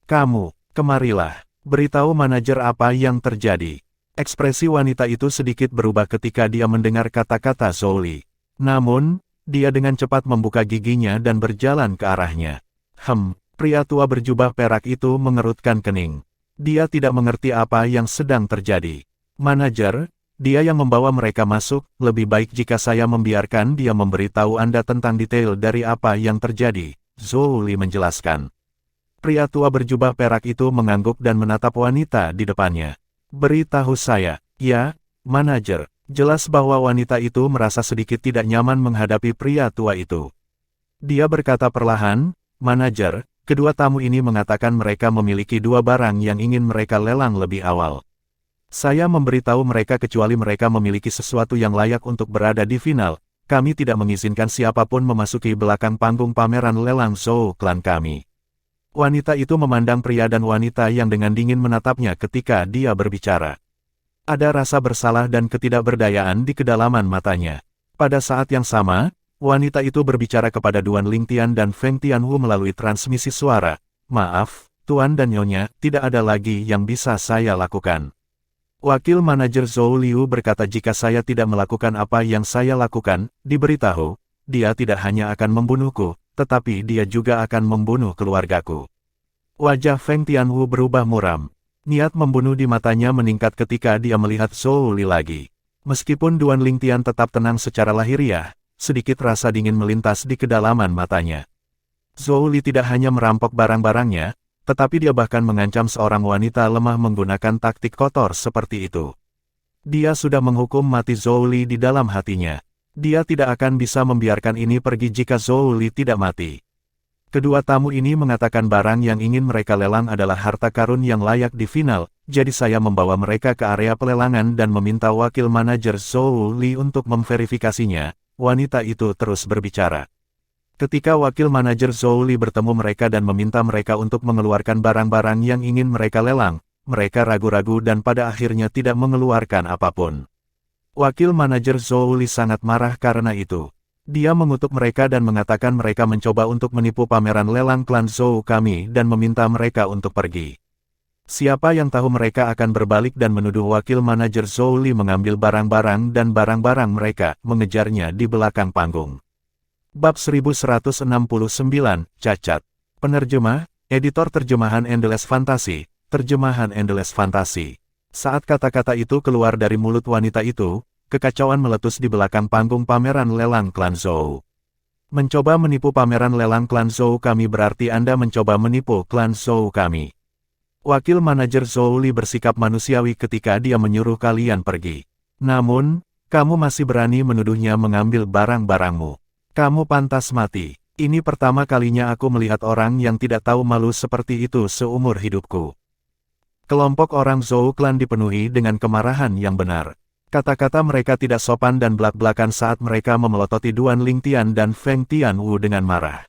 Kamu, kemarilah, beritahu manajer apa yang terjadi. Ekspresi wanita itu sedikit berubah ketika dia mendengar kata-kata Zhou Li. Namun, dia dengan cepat membuka giginya dan berjalan ke arahnya. Pria tua berjubah perak itu mengerutkan kening. Dia tidak mengerti apa yang sedang terjadi. Manajer, dia yang membawa mereka masuk, lebih baik jika saya membiarkan dia memberitahu Anda tentang detail dari apa yang terjadi, Zhou Li menjelaskan. Pria tua berjubah perak itu mengangguk dan menatap wanita di depannya. Beritahu saya, ya, manajer. Jelas bahwa wanita itu merasa sedikit tidak nyaman menghadapi pria tua itu. Dia berkata perlahan, Manajer, kedua tamu ini mengatakan mereka memiliki dua barang yang ingin mereka lelang lebih awal. Saya memberitahu mereka kecuali mereka memiliki sesuatu yang layak untuk berada di final, kami tidak mengizinkan siapapun memasuki belakang panggung pameran lelang Zhou klan kami. Wanita itu memandang pria dan wanita yang dengan dingin menatapnya ketika dia berbicara. Ada rasa bersalah dan ketidakberdayaan di kedalaman matanya. Pada saat yang sama, wanita itu berbicara kepada Duan Lingtian dan Feng Tianwu melalui transmisi suara. Maaf, Tuan dan Nyonya, tidak ada lagi yang bisa saya lakukan. Wakil manajer Zhou Liu berkata jika saya tidak melakukan apa yang saya lakukan, diberitahu, dia tidak hanya akan membunuhku, tetapi dia juga akan membunuh keluargaku. Wajah Feng Tianwu berubah muram. Niat membunuh di matanya meningkat ketika dia melihat Zhou Li lagi. Meskipun Duan Lingtian tetap tenang secara lahiriah, sedikit rasa dingin melintas di kedalaman matanya. Zhou Li tidak hanya merampok barang-barangnya, tetapi dia bahkan mengancam seorang wanita lemah menggunakan taktik kotor seperti itu. Dia sudah menghukum mati Zhou Li di dalam hatinya. Dia tidak akan bisa membiarkan ini pergi jika Zhou Li tidak mati. Kedua tamu ini mengatakan barang yang ingin mereka lelang adalah harta karun yang layak di final, jadi saya membawa mereka ke area pelelangan dan meminta wakil manajer Zhou Li untuk memverifikasinya. Wanita itu terus berbicara. Ketika wakil manajer Zhou Li bertemu mereka dan meminta mereka untuk mengeluarkan barang-barang yang ingin mereka lelang, mereka ragu-ragu dan pada akhirnya tidak mengeluarkan apapun. Wakil manajer Zhou Li sangat marah karena itu. Dia mengutuk mereka dan mengatakan mereka mencoba untuk menipu pameran lelang klan Zhou kami dan meminta mereka untuk pergi. Siapa yang tahu mereka akan berbalik dan menuduh wakil manajer Zhou Li mengambil barang-barang dan barang-barang mereka, mengejarnya di belakang panggung. Bab 1169, Cacat. Penerjemah, Editor Terjemahan Endless Fantasy, Terjemahan Endless Fantasy. Saat kata-kata itu keluar dari mulut wanita itu, kekacauan meletus di belakang panggung pameran lelang klan Zhou. Mencoba menipu pameran lelang klan Zhou kami berarti Anda mencoba menipu klan Zhou kami. Wakil manajer Zhou Li bersikap manusiawi ketika dia menyuruh kalian pergi. Namun, kamu masih berani menuduhnya mengambil barang-barangmu. Kamu pantas mati. Ini pertama kalinya aku melihat orang yang tidak tahu malu seperti itu seumur hidupku. Kelompok orang Zhou klan dipenuhi dengan kemarahan yang benar. Kata-kata mereka tidak sopan dan belak-belakan saat mereka memelototi Duan Lingtian dan Feng Tianwu dengan marah.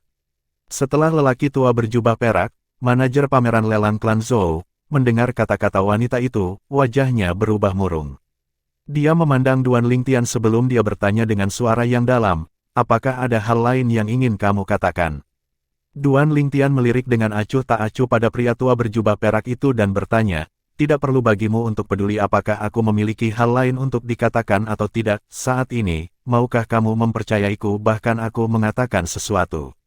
Setelah lelaki tua berjubah perak, manajer pameran lelang klan Zhou, mendengar kata-kata wanita itu, wajahnya berubah murung. Dia memandang Duan Lingtian sebelum dia bertanya dengan suara yang dalam, apakah ada hal lain yang ingin kamu katakan? Duan Lingtian melirik dengan acuh tak acuh pada pria tua berjubah perak itu dan bertanya, tidak perlu bagimu untuk peduli apakah aku memiliki hal lain untuk dikatakan atau tidak, saat ini, maukah kamu mempercayaiku bahkan aku mengatakan sesuatu?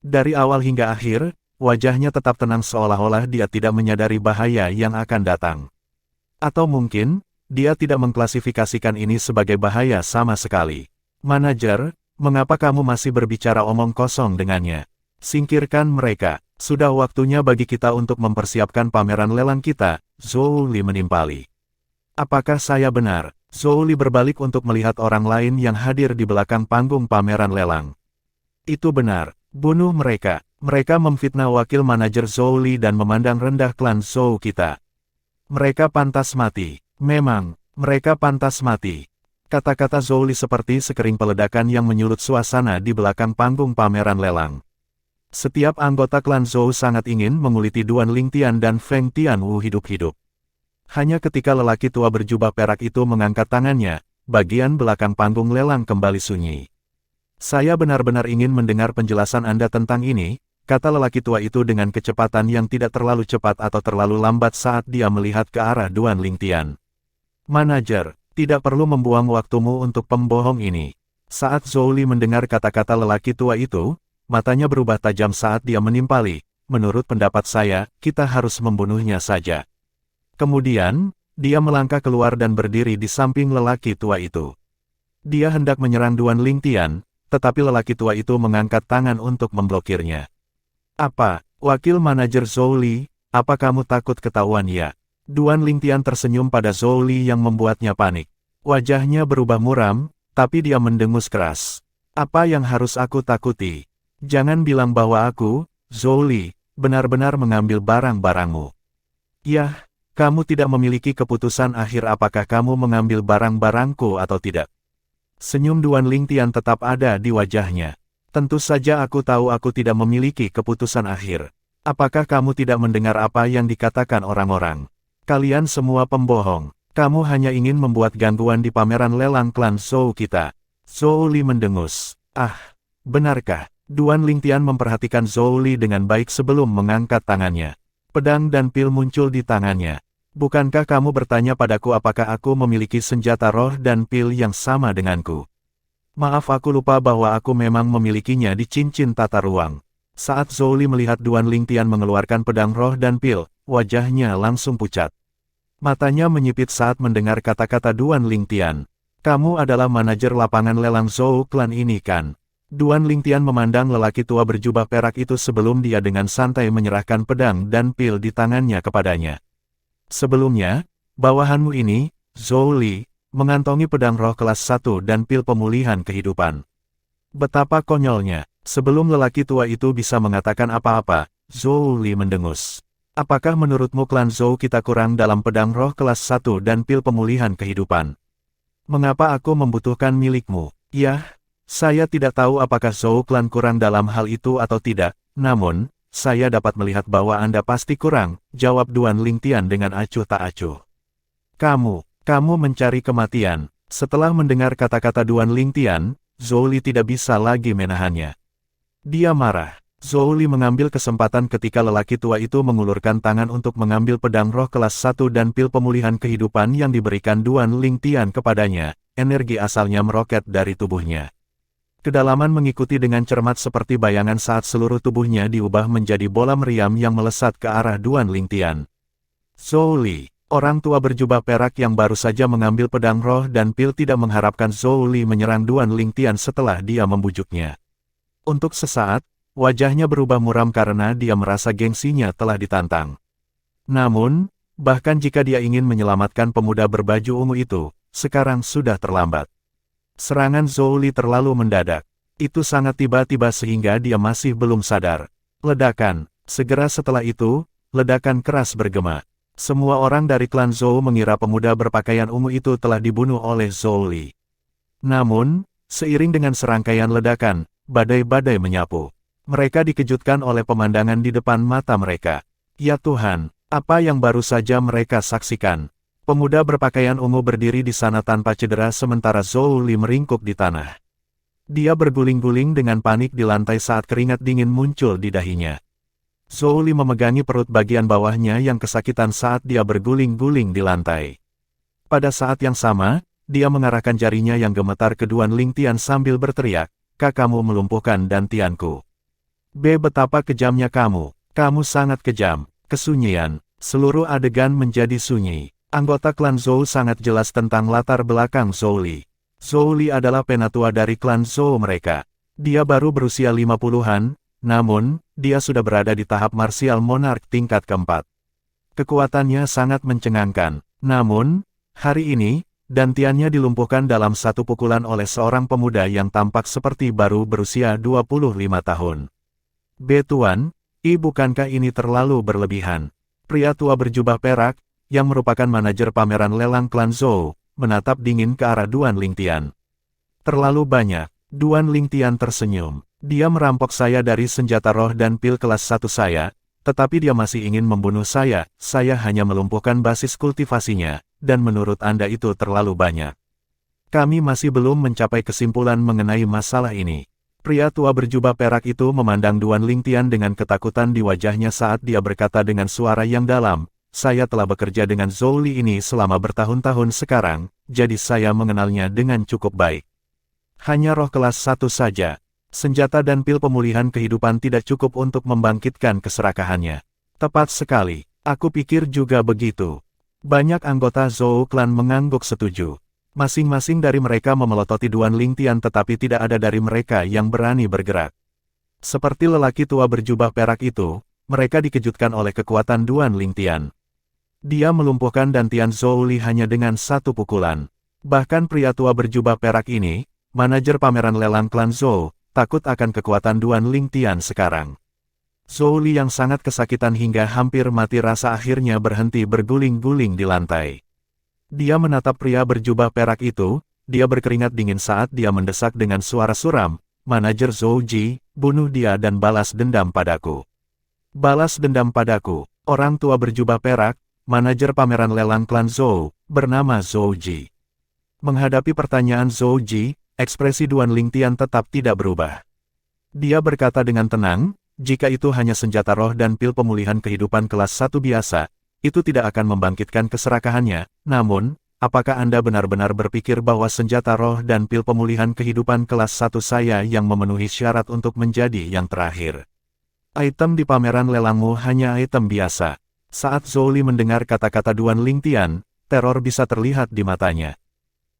Dari awal hingga akhir, wajahnya tetap tenang seolah-olah dia tidak menyadari bahaya yang akan datang. Atau mungkin, dia tidak mengklasifikasikan ini sebagai bahaya sama sekali. Manajer, mengapa kamu masih berbicara omong kosong dengannya? Singkirkan mereka, sudah waktunya bagi kita untuk mempersiapkan pameran lelang kita, Zhou Li menimpali. Apakah saya benar? Zhou Li berbalik untuk melihat orang lain yang hadir di belakang panggung pameran lelang. Itu benar, bunuh mereka. Mereka memfitnah wakil manajer Zhou Li dan memandang rendah klan Zhou kita. Mereka pantas mati. Memang, mereka pantas mati. Kata-kata Zhou Li seperti sekering peledakan yang menyulut suasana di belakang panggung pameran lelang. Setiap anggota klan Zhou sangat ingin menguliti Duan Lingtian dan Feng Tianwu hidup-hidup. Hanya ketika lelaki tua berjubah perak itu mengangkat tangannya, bagian belakang panggung lelang kembali sunyi. Saya benar-benar ingin mendengar penjelasan Anda tentang ini, kata lelaki tua itu dengan kecepatan yang tidak terlalu cepat atau terlalu lambat saat dia melihat ke arah Duan Lingtian. Manajer, tidak perlu membuang waktumu untuk pembohong ini. Saat Zhou Li mendengar kata-kata lelaki tua itu, matanya berubah tajam saat dia menimpali. Menurut pendapat saya, kita harus membunuhnya saja. Kemudian, dia melangkah keluar dan berdiri di samping lelaki tua itu. Dia hendak menyerang Duan Lingtian, tetapi lelaki tua itu mengangkat tangan untuk memblokirnya. Apa, wakil manajer Zhou Li, apa kamu takut ketahuan ya? Duan Lingtian tersenyum pada Zhou Li yang membuatnya panik. Wajahnya berubah muram, tapi dia mendengus keras. Apa yang harus aku takuti? Jangan bilang bahwa aku, Zhou Li, benar-benar mengambil barang-barangmu. Yah, kamu tidak memiliki keputusan akhir apakah kamu mengambil barang-barangku atau tidak. Senyum Duan Lingtian tetap ada di wajahnya. Tentu saja aku tahu aku tidak memiliki keputusan akhir. Apakah kamu tidak mendengar apa yang dikatakan orang-orang? Kalian semua pembohong. Kamu hanya ingin membuat gangguan di pameran lelang klan Zhou kita. Zhou Li mendengus. Ah, benarkah? Duan Lingtian memperhatikan Zhou Li dengan baik sebelum mengangkat tangannya. Pedang dan pil muncul di tangannya. Bukankah kamu bertanya padaku apakah aku memiliki senjata roh dan pil yang sama denganku? Maaf aku lupa bahwa aku memang memilikinya di cincin tata ruang. Saat Zhou Li melihat Duan Lingtian mengeluarkan pedang roh dan pil, wajahnya langsung pucat. Matanya menyipit saat mendengar kata-kata Duan Lingtian. Kamu adalah manajer lapangan lelang Zhou klan ini kan? Duan Lingtian memandang lelaki tua berjubah perak itu sebelum dia dengan santai menyerahkan pedang dan pil di tangannya kepadanya. Sebelumnya, bawahanmu ini, Zhou Li, mengantongi pedang roh kelas 1 dan pil pemulihan kehidupan. Betapa konyolnya, sebelum lelaki tua itu bisa mengatakan apa-apa, Zhou Li mendengus. Apakah menurutmu klan Zhou kita kurang dalam pedang roh kelas 1 dan pil pemulihan kehidupan? Mengapa aku membutuhkan milikmu? Yah, saya tidak tahu apakah Zhou klan kurang dalam hal itu atau tidak, namun, saya dapat melihat bahwa Anda pasti kurang, jawab Duan Lingtian dengan acuh tak acuh. Kamu mencari kematian. Setelah mendengar kata-kata Duan Lingtian, Zhou Li tidak bisa lagi menahannya. Dia marah. Zhou Li mengambil kesempatan ketika lelaki tua itu mengulurkan tangan untuk mengambil pedang roh kelas 1 dan pil pemulihan kehidupan yang diberikan Duan Lingtian kepadanya, energi asalnya meroket dari tubuhnya. Kedalaman mengikuti dengan cermat seperti bayangan saat seluruh tubuhnya diubah menjadi bola meriam yang melesat ke arah Duan Lingtian. Zhou Li, Orang tua berjubah perak yang baru saja mengambil pedang roh dan pil tidak mengharapkan Zhou Li menyerang Duan Lingtian setelah dia membujuknya. Untuk sesaat, wajahnya berubah muram karena dia merasa gengsinya telah ditantang. Namun, bahkan jika dia ingin menyelamatkan pemuda berbaju ungu itu, sekarang sudah terlambat. Serangan Zhou Li terlalu mendadak. Itu sangat tiba-tiba sehingga dia masih belum sadar. Ledakan. Segera setelah itu, ledakan keras bergema. Semua orang dari klan Zhou mengira pemuda berpakaian ungu itu telah dibunuh oleh Zhou Li. Namun, seiring dengan serangkaian ledakan, badai-badai menyapu. Mereka dikejutkan oleh pemandangan di depan mata mereka. Ya Tuhan, apa yang baru saja mereka saksikan? Pemuda berpakaian ungu berdiri di sana tanpa cedera sementara Zhou Li meringkuk di tanah. Dia berguling-guling dengan panik di lantai saat keringat dingin muncul di dahinya. Zhou Li memegangi perut bagian bawahnya yang kesakitan saat dia berguling-guling di lantai. Pada saat yang sama, dia mengarahkan jarinya yang gemetar ke Duan Lingtian sambil berteriak, "Kakakmu melumpuhkan dantianku. Betapa kejamnya kamu. Kamu sangat kejam." Kesunyian. Seluruh adegan menjadi sunyi. Anggota klan Zhou sangat jelas tentang latar belakang Zhou Li. Zhou Li adalah penatua dari klan Zhou mereka. Dia baru berusia 50-an, namun, dia sudah berada di tahap martial monarch tingkat keempat. Kekuatannya sangat mencengangkan. Namun, hari ini, dantiannya dilumpuhkan dalam satu pukulan oleh seorang pemuda yang tampak seperti baru berusia 25 tahun. Tuan, bukankah ini terlalu berlebihan? Pria tua berjubah perak, yang merupakan manajer pameran lelang klan Zhou, menatap dingin ke arah Duan Lingtian. Terlalu banyak. Duan Lingtian tersenyum. Dia merampok saya dari senjata roh dan pil kelas 1 saya, tetapi dia masih ingin membunuh saya hanya melumpuhkan basis kultivasinya, dan menurut Anda itu terlalu banyak. Kami masih belum mencapai kesimpulan mengenai masalah ini. Pria tua berjubah perak itu memandang Duan Lingtian dengan ketakutan di wajahnya saat dia berkata dengan suara yang dalam, "Saya telah bekerja dengan Zhou Li ini selama bertahun-tahun sekarang, jadi saya mengenalnya dengan cukup baik. Hanya roh kelas 1 saja. Senjata dan pil pemulihan kehidupan tidak cukup untuk membangkitkan keserakahannya." Tepat sekali, aku pikir juga begitu. Banyak anggota Zhou Clan mengangguk setuju. Masing-masing dari mereka memelototi Duan Lingtian tetapi tidak ada dari mereka yang berani bergerak. Seperti lelaki tua berjubah perak itu, mereka dikejutkan oleh kekuatan Duan Lingtian. Dia melumpuhkan dantian Zhou Li hanya dengan satu pukulan. Bahkan pria tua berjubah perak ini, manajer pameran lelang klan Zhou, takut akan kekuatan Duan Lingtian sekarang. Zhou Li yang sangat kesakitan hingga hampir mati rasa akhirnya berhenti berguling-guling di lantai. Dia menatap pria berjubah perak itu, dia berkeringat dingin saat dia mendesak dengan suara suram, "Manajer Zhou Ji, bunuh dia dan balas dendam padaku." Balas dendam padaku. Orang tua berjubah perak, manajer pameran lelang klan Zhou, bernama Zhou Ji. Menghadapi pertanyaan Zhou Ji, ekspresi Duan Lingtian tetap tidak berubah. Dia berkata dengan tenang, "Jika itu hanya senjata roh dan pil pemulihan kehidupan kelas 1 biasa, itu tidak akan membangkitkan keserakahannya. Namun, apakah Anda benar-benar berpikir bahwa senjata roh dan pil pemulihan kehidupan kelas 1 saya yang memenuhi syarat untuk menjadi yang terakhir? Item di pameran lelangmu hanya item biasa." Saat Zhou Li mendengar kata-kata Duan Lingtian, teror bisa terlihat di matanya.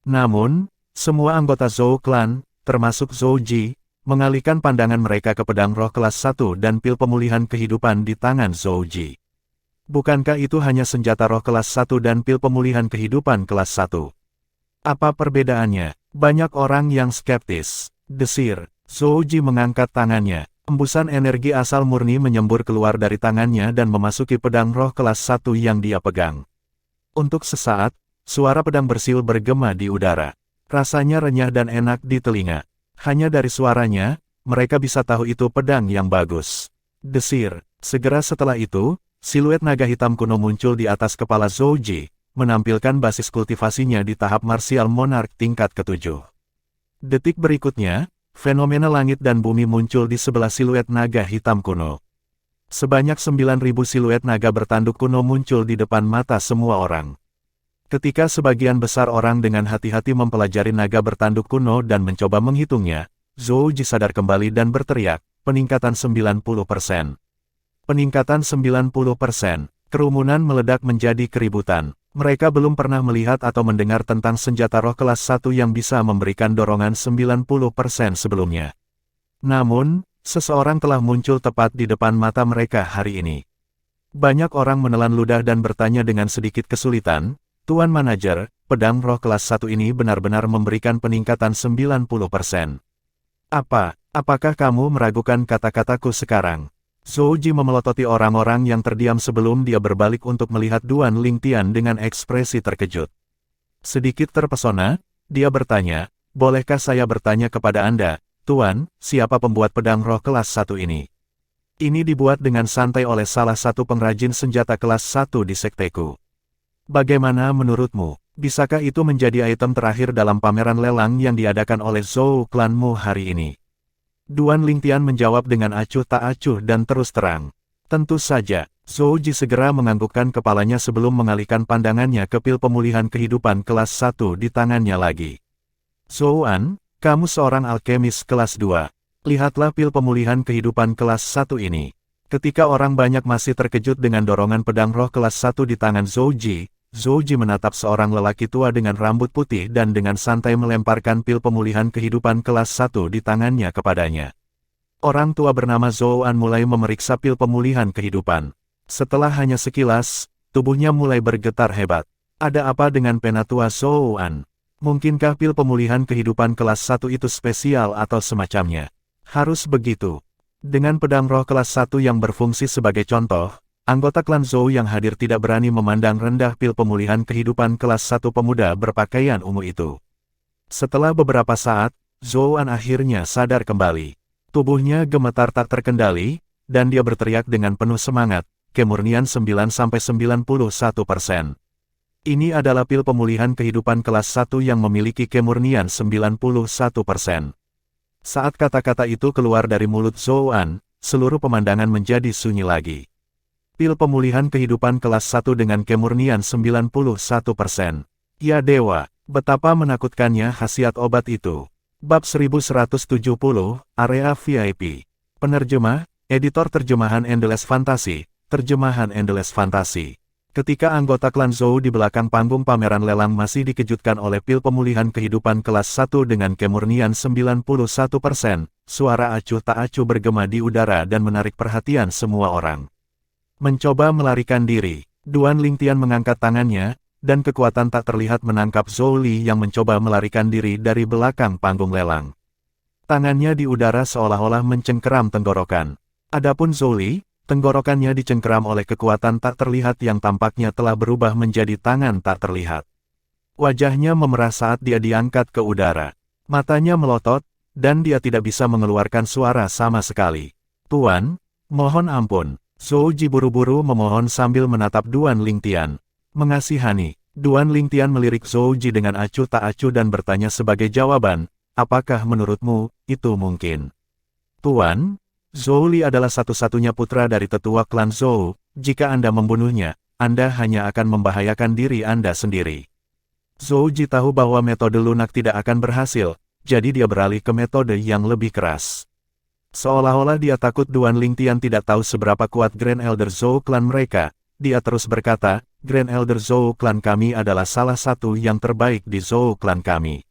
Namun, semua anggota Zhou Clan, termasuk Zhou Ji, mengalihkan pandangan mereka ke pedang roh kelas 1 dan pil pemulihan kehidupan di tangan Zhou Ji. Bukankah itu hanya senjata roh kelas 1 dan pil pemulihan kehidupan kelas 1? Apa perbedaannya? Banyak orang yang skeptis. Desir. Zhou Ji mengangkat tangannya. Embusan energi asal murni menyembur keluar dari tangannya dan memasuki pedang roh kelas 1 yang dia pegang. Untuk sesaat, suara pedang bersil bergema di udara. Rasanya renyah dan enak di telinga. Hanya dari suaranya, mereka bisa tahu itu pedang yang bagus. Desir. Segera setelah itu, siluet naga hitam kuno muncul di atas kepala Zhou Ji, menampilkan basis kultivasinya di tahap martial monarch tingkat ke-7. Detik berikutnya, fenomena langit dan bumi muncul di sebelah siluet naga hitam kuno. Sebanyak 9.000 siluet naga bertanduk kuno muncul di depan mata semua orang. Ketika sebagian besar orang dengan hati-hati mempelajari naga bertanduk kuno dan mencoba menghitungnya, Zhou Ji sadar kembali dan berteriak, "Peningkatan 90%. Peningkatan 90%. Kerumunan meledak menjadi keributan. Mereka belum pernah melihat atau mendengar tentang senjata roh kelas 1 yang bisa memberikan dorongan 90% sebelumnya. Namun, seseorang telah muncul tepat di depan mata mereka hari ini. Banyak orang menelan ludah dan bertanya dengan sedikit kesulitan, "Tuan Manajer, pedang roh kelas 1 ini benar-benar memberikan peningkatan 90%. Apakah kamu meragukan kata-kataku sekarang?" Zhou Ji memelototi orang-orang yang terdiam sebelum dia berbalik untuk melihat Duan Lingtian dengan ekspresi terkejut. Sedikit terpesona, dia bertanya, "Bolehkah saya bertanya kepada Anda, Tuan, siapa pembuat pedang roh kelas 1 ini? Ini dibuat dengan santai oleh salah satu pengrajin senjata kelas 1 di sekteku. Bagaimana menurutmu, bisakah itu menjadi item terakhir dalam pameran lelang yang diadakan oleh Zhou klanmu hari ini?" Duan Lingtian menjawab dengan acuh tak acuh dan terus terang. Tentu saja, Zhou Ji segera menganggukkan kepalanya sebelum mengalihkan pandangannya ke pil pemulihan kehidupan kelas 1 di tangannya lagi. "Zhou An, kamu seorang alkemis kelas 2. Lihatlah pil pemulihan kehidupan kelas 1 ini." Ketika orang banyak masih terkejut dengan dorongan pedang roh kelas 1 di tangan Zhou Ji menatap seorang lelaki tua dengan rambut putih dan dengan santai melemparkan pil pemulihan kehidupan kelas 1 di tangannya kepadanya. Orang tua bernama Zhou An mulai memeriksa pil pemulihan kehidupan. Setelah hanya sekilas, tubuhnya mulai bergetar hebat. Ada apa dengan penatua Zhou An? Mungkinkah pil pemulihan kehidupan kelas 1 itu spesial atau semacamnya? Harus begitu. Dengan pedang roh kelas 1 yang berfungsi sebagai contoh, anggota klan Zhou yang hadir tidak berani memandang rendah pil pemulihan kehidupan kelas 1 pemuda berpakaian ungu itu. Setelah beberapa saat, Zhou An akhirnya sadar kembali. Tubuhnya gemetar tak terkendali, dan dia berteriak dengan penuh semangat, "Kemurnian 9-91%. Ini adalah pil pemulihan kehidupan kelas 1 yang memiliki kemurnian 91%. Saat kata-kata itu keluar dari mulut Zhou An, seluruh pemandangan menjadi sunyi lagi. Pil pemulihan kehidupan kelas 1 dengan kemurnian 91%. Ya dewa, betapa menakutkannya khasiat obat itu. Bab 1170, Area VIP. Penerjemah, Editor Terjemahan Endless Fantasy, Terjemahan Endless Fantasy. Ketika anggota klan Zhou di belakang panggung pameran lelang masih dikejutkan oleh pil pemulihan kehidupan kelas 1 dengan kemurnian 91%, suara acuh tak acuh bergema di udara dan menarik perhatian semua orang. Mencoba melarikan diri, Duan Lingtian mengangkat tangannya, dan kekuatan tak terlihat menangkap Zhou Li yang mencoba melarikan diri dari belakang panggung lelang. Tangannya di udara seolah-olah mencengkeram tenggorokan. Adapun Zhou Li, tenggorokannya dicengkeram oleh kekuatan tak terlihat yang tampaknya telah berubah menjadi tangan tak terlihat. Wajahnya memerah saat dia diangkat ke udara. Matanya melotot, dan dia tidak bisa mengeluarkan suara sama sekali. "Tuan, mohon ampun." Zhou Ji buru-buru memohon sambil menatap Duan Lingtian. "Mengasihani." Duan Lingtian melirik Zhou Ji dengan acuh tak acuh dan bertanya sebagai jawaban, "Apakah menurutmu, itu mungkin?" "Tuan, Zhou Li adalah satu-satunya putra dari tetua klan Zhou. Jika Anda membunuhnya, Anda hanya akan membahayakan diri Anda sendiri." Zhou Ji tahu bahwa metode lunak tidak akan berhasil, jadi dia beralih ke metode yang lebih keras. Seolah-olah dia takut Duan Lingtian tidak tahu seberapa kuat Grand Elder Zhou klan mereka, dia terus berkata, "Grand Elder Zhou klan kami adalah salah satu yang terbaik di Zhou klan kami.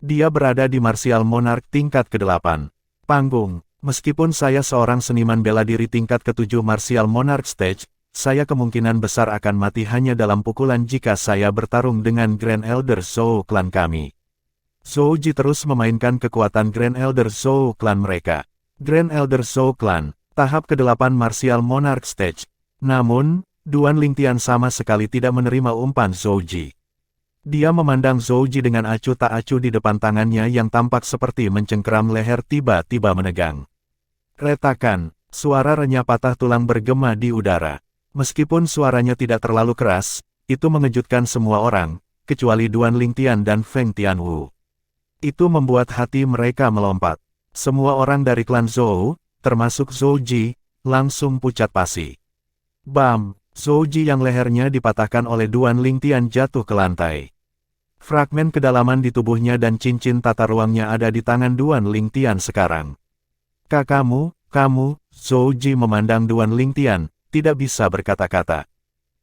Dia berada di Martial Monarch tingkat ke-8. Panggung. Meskipun saya seorang seniman bela diri tingkat ke-7 Martial Monarch Stage, saya kemungkinan besar akan mati hanya dalam pukulan jika saya bertarung dengan Grand Elder Zhou klan kami." Zhou Ji terus memainkan kekuatan Grand Elder Zhou klan mereka. Grand Elder Zhou klan, tahap ke-8 Martial Monarch Stage. Namun, Duan Lingtian sama sekali tidak menerima umpan Zhou Ji. Dia memandang Zhou Ji dengan acuh tak acuh di depan tangannya yang tampak seperti mencengkeram leher tiba-tiba menegang. Retakan, suara renyah patah tulang bergema di udara. Meskipun suaranya tidak terlalu keras, itu mengejutkan semua orang, kecuali Duan Lingtian dan Feng Tianwu. Itu membuat hati mereka melompat. Semua orang dari klan Zhou, termasuk Zhou Ji, langsung pucat pasi. Bam! Zhou Ji yang lehernya dipatahkan oleh Duan Lingtian jatuh ke lantai. Fragmen kedalaman di tubuhnya dan cincin tata ruangnya ada di tangan Duan Lingtian sekarang. Kamu, Zhou Ji memandang Duan Lingtian, tidak bisa berkata-kata.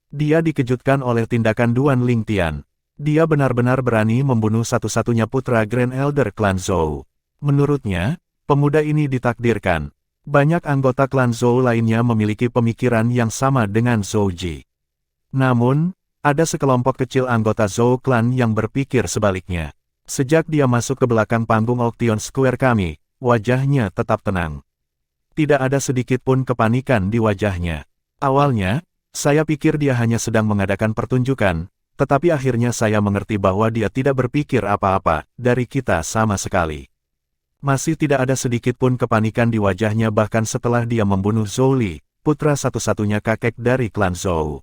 Dia dikejutkan oleh tindakan Duan Lingtian. Dia benar-benar berani membunuh satu-satunya putra Grand Elder klan Zhou. Menurutnya, pemuda ini ditakdirkan. Banyak anggota klan Zhou lainnya memiliki pemikiran yang sama dengan Zhou Ji. Namun, ada sekelompok kecil anggota Zhou klan yang berpikir sebaliknya. Sejak dia masuk ke belakang panggung Auktion Square kami, wajahnya tetap tenang. Tidak ada sedikit pun kepanikan di wajahnya. Awalnya, saya pikir dia hanya sedang mengadakan pertunjukan, tetapi akhirnya saya mengerti bahwa dia tidak berpikir apa-apa dari kita sama sekali. Masih tidak ada sedikit pun kepanikan di wajahnya bahkan setelah dia membunuh Zhou Li, putra satu-satunya kakek dari klan Zhou.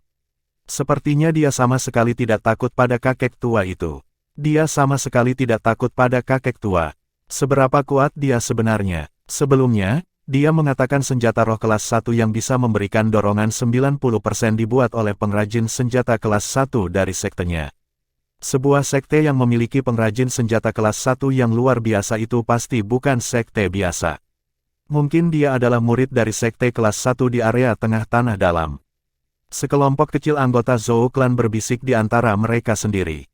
Sepertinya dia sama sekali tidak takut pada kakek tua itu. Dia sama sekali tidak takut pada kakek tua. Seberapa kuat dia sebenarnya? Sebelumnya, dia mengatakan senjata roh kelas 1 yang bisa memberikan dorongan 90% dibuat oleh pengrajin senjata kelas 1 dari sektenya. Sebuah sekte yang memiliki pengrajin senjata kelas 1 yang luar biasa itu pasti bukan sekte biasa. Mungkin dia adalah murid dari sekte kelas 1 di area tengah tanah dalam. Sekelompok kecil anggota Zhou Clan berbisik di antara mereka sendiri.